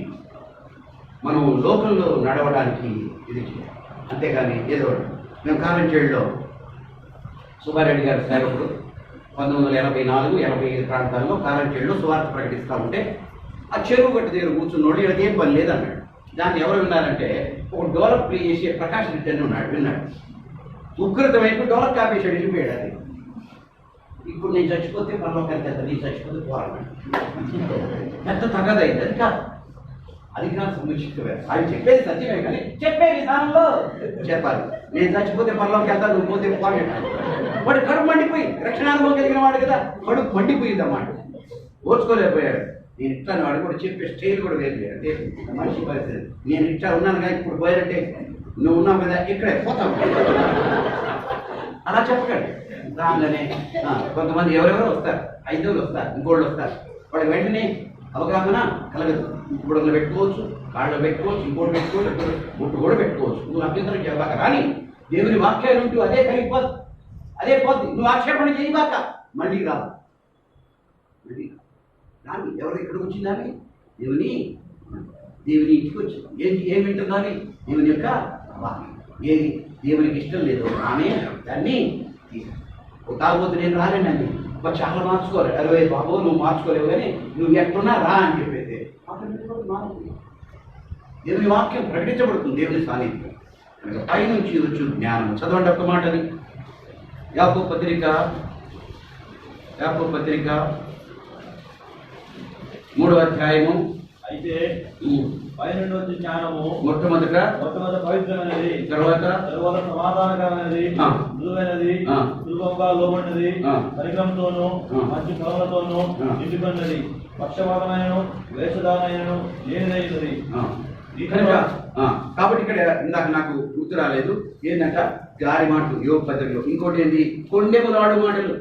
మనం లోకంలో నడవడానికి ఇది చేయాలి. అంతేగాని ఏదో మేము కారంచేడులో సుబ్బారెడ్డి గారి సేవకుడు 1984, 85 ప్రాంతాల్లో కారంచేడులో సువార్త ప్రకటిస్తూ ఉంటే ఆ చెరువు గట్టు దగ్గర కూర్చున్నోళ్ళు వీళ్ళకి ఏం పని లేదన్నాడు. దాన్ని ఎవరు విన్నారంటే ఒక డోలర్ ప్లే చేసే ప్రకాష్ రెడ్డి అని ఉన్నాడు. విన్నాడు, ఉగ్రత వైపు డోలర్ కాపేసాడు, వెళ్ళిపోయాడు. అది ఇప్పుడు నేను చచ్చిపోతే పరలోకానికి వెళ్తాను, నేను చచ్చిపోతే పోరాడు ఎంత తగ్గదైంది. అది కాదు, అది కాదు సముచితమే. ఆయన చెప్పేది సత్యమే కానీ చెప్పే విధానంలో చెప్పాలి. నేను చచ్చిపోతే పరలోకి వెళ్తాను, నువ్వు పోతే పోరాడు. వాడు కడుపు మండిపోయి, రక్షణానుభవం కలిగిన వాడు కదా, కడుపు మండిపోయింది అన్నమాట. ఓర్చుకోలేకపోయాడు. నేను ఇట్లా వాడు కూడా చెప్పే స్టైల్ కూడా వేరు. అంటే మనిషి పరిస్థితి, నేను ఇట్లా ఉన్నానుగా, ఇప్పుడు పోయారంటే నువ్వు ఉన్నావు కదా ఇక్కడే పోతావు అలా చెప్పకండి. రాగానే కొంతమంది ఎవరెవరో వస్తారు, 5 వస్తారు, ఇంకోళ్ళు వస్తారు. వాడికి వెంటనే అవగాహన కలగదు. ఇప్పుడు పెట్టుకోవచ్చు, కాళ్ళు పెట్టుకోవచ్చు, ఇంకోటి పెట్టుకోవచ్చు, బుట్టు కూడా పెట్టుకోవచ్చు. నువ్వు అభ్యంతరం చేయబాక. కానీ దేవుని వాక్యాలు ఉంటూ అదే కలిగిపోద్ది, అదే పోద్ది. నువ్వు ఆక్షేపణ చేయబాక, మళ్ళీ రాదు. మళ్ళీ రాని ఎవరు ఇక్కడికి వచ్చిందని దేవుని ఇంటికి వచ్చింది. ఏం వింటుందని దేవుని యొక్క వాక్యం. ఏది దేవునికి ఇష్టం లేదు ఆమె దాన్ని తాగబోతు నేను రాలేనండి, చాలా మార్చుకోవాలి. అరే బాబు నువ్వు మార్చుకోలేవు కానీ నువ్వు ఎక్కడున్నా రా అని చెప్పేది దేవుని వాక్యం ప్రకటించబడుతుంది. దేవుని సాన్నిధ్యం పైనుంచి వచ్చు జ్ఞానం. చదవండి ఒక్క మాటని. యాకోబు పత్రిక 3వ అధ్యాయము. అయితే పైనుండి వచ్చే జ్ఞానము మొట్టమొదట పవిత్రమైనది, తర్వాత సమాధానకరమైనది, మృదువైనది, సులభంగా లోబడినది, పరిక్రమతోనూ మంచి ఫలములతోనూ నిండుకున్నది, పక్షపాతమైనను వేషధానైనను లేనిదైనది. కాబట్టి ఇక్కడ ఇందాక నాకు గుర్తు రాలేదు ఏంటంట, గారి మాటలు యోగ పద్ధతిలో. ఇంకోటి ఏంటి, కొండెములాడు మాటలు.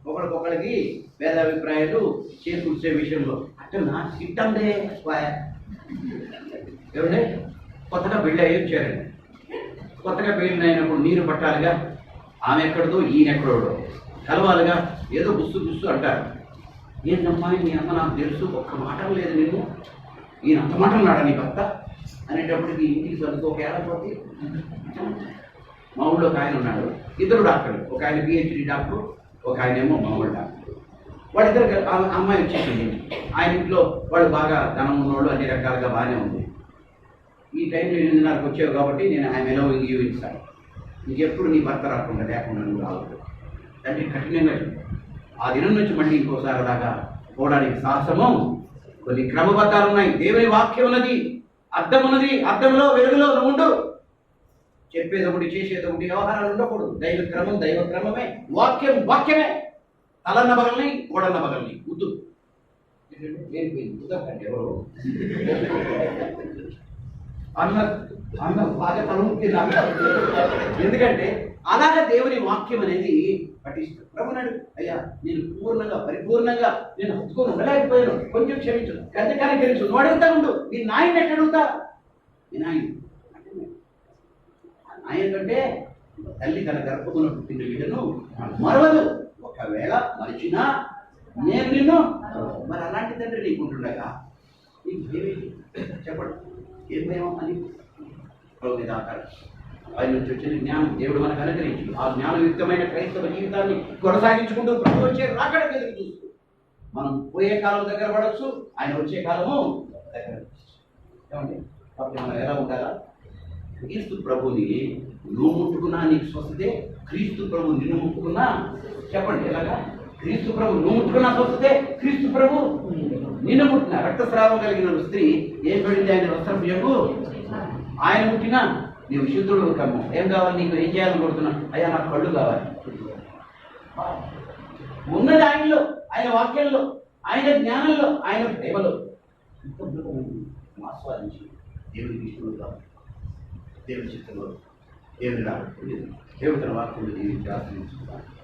ఒకరికొకరికి భేదాభిప్రాయాలు చేకూర్చే విషయంలో అంటే నా సిట్టండే ఏమంటే కొత్తగా పెళ్ళి అయ్యి వచ్చారండి. కొత్తగా పెళ్ళి అయినప్పుడు నీరు పట్టాలిగా, ఆమె ఎక్కడదో ఈయన ఎక్కడో కలవాలిగా. ఏదో గుస్సు అంటారు. ఏంటమ్మా మీ అమ్మ నాకు తెలుసు, ఒక్క మాట లేదు నేను, ఈయన అంత మాట ఉన్నాడా నీ భర్త అనేటప్పటికి ఇంటికి చదువుకు ఒక ఏడాది. మా ఊళ్ళో ఒక ఆయన ఉన్నాడు, 2 డాక్టర్లు. ఒక ఆయన PhD డాక్టర్, ఒక ఆయన ఏమో మామూలు డాక్టర్. వాళ్ళిద్దరు అమ్మాయి వచ్చేసింది. ఆయన ఇంట్లో వాళ్ళు బాగా ధనం ఉన్నవాళ్ళు, అన్ని రకాలుగా బాగానే ఉంది. ఈ టైంలో 8:30కి వచ్చావు కాబట్టి నేను ఆయన ఎలా ఇస్తాను, ఇంకెప్పుడు నీ భర్త రాకుండా లేకుండా నువ్వు రావద్దు తండ్రి కఠినంగా. ఆ దినం నుంచి మళ్ళీ ఇంకోసారి లాగా పోవడానికి సాహసము. కొన్ని క్రమబద్ధాలు ఉన్నాయి. దేవుని వాక్యం ఉన్నది, అర్థం ఉన్నది. అర్థంలో వెలుగులో నువ్వు ఉండు. చెప్పేది ఒకటి, చేసేది ఒకటి, వ్యవహారాలు ఉండకూడదు. దైవ క్రమమే. వాక్యమే. తలన్న బగల్ని, గోడన్న బగల్ని ఉద్దు ఎవరు అన్న బాగా తలముక్తి. ఎందుకంటే అలాగా దేవుని వాక్యం అనేది పఠిస్తాడు. ప్రభునాడు, అయ్యా నేను పరిపూర్ణంగా నేను హత్తుకొని ఉండలేకపోయాను, కొంచెం క్షమించు, గంటకాలం గెలిచు. నువ్వు అడుగుతా ఉండు, నీ నాయన ఎట్లా అడుగుతా? నీ నాయన కంటే తల్లి తన గర్భమున పుట్టిన బిడ్డను మరవదు. ఒకవేళ మరిచినా నేను నిన్ను. మరి అలాంటి తండ్రి నీకుంటుండగా నీకు ఏమి చెప్పడు? ఏం భయం అని నిరాకారం. ఆయన నుంచి వచ్చిన జ్ఞానం దేవుడు మనకు అనుగ్రహించి ఆ జ్ఞానయుక్తమైన క్రైస్తవ జీవితాన్ని కొనసాగించుకుంటూ ప్రభు వచ్చే రాకడ ఎదురు చూస్తూ మనం పోయే కాలం దగ్గర పడవచ్చు, ఆయన వచ్చే కాలము దగ్గర. ఏమండి కాబట్టి మనం ఎలా ఉండాలా? క్రీస్తు ప్రభుని నువ్వు ముట్టుకున్నా నీకు స్వస్థతే, క్రీస్తు ప్రభు నిన్ను ముట్టుకున్నా చెప్పండి ఎలాగా క్రీస్తు ప్రభు నువ్వు ముట్టుకున్న స్వస్థతే క్రీస్తు ప్రభు నిన్ను ముట్టిన రక్తస్రావం కలిగిన స్త్రీ ఏం పడింది ఆయన వస్త్రం యొక్క ఆయన ముట్టినా నీవు శుద్ధుడు కమ్ము. ఏం కావాలి నీకు? ఏం చేయాలని కోరుతున్నా? అయ్యా నాకు కళ్ళు కావాలి. ఉన్నది ఆయనలో, ఆయన వాక్యంలో, ఆయన జ్ఞానంలో, ఆయన ప్రేమలో ఆస్వాదించి దేవుడికి ఇష్టం కావాలి. దేవుడి చిత్తంలో దేవుని రాబట్టి దేవుడి తన వాక్యంలో జీవించి ఆశ్రయించుకుంటాను.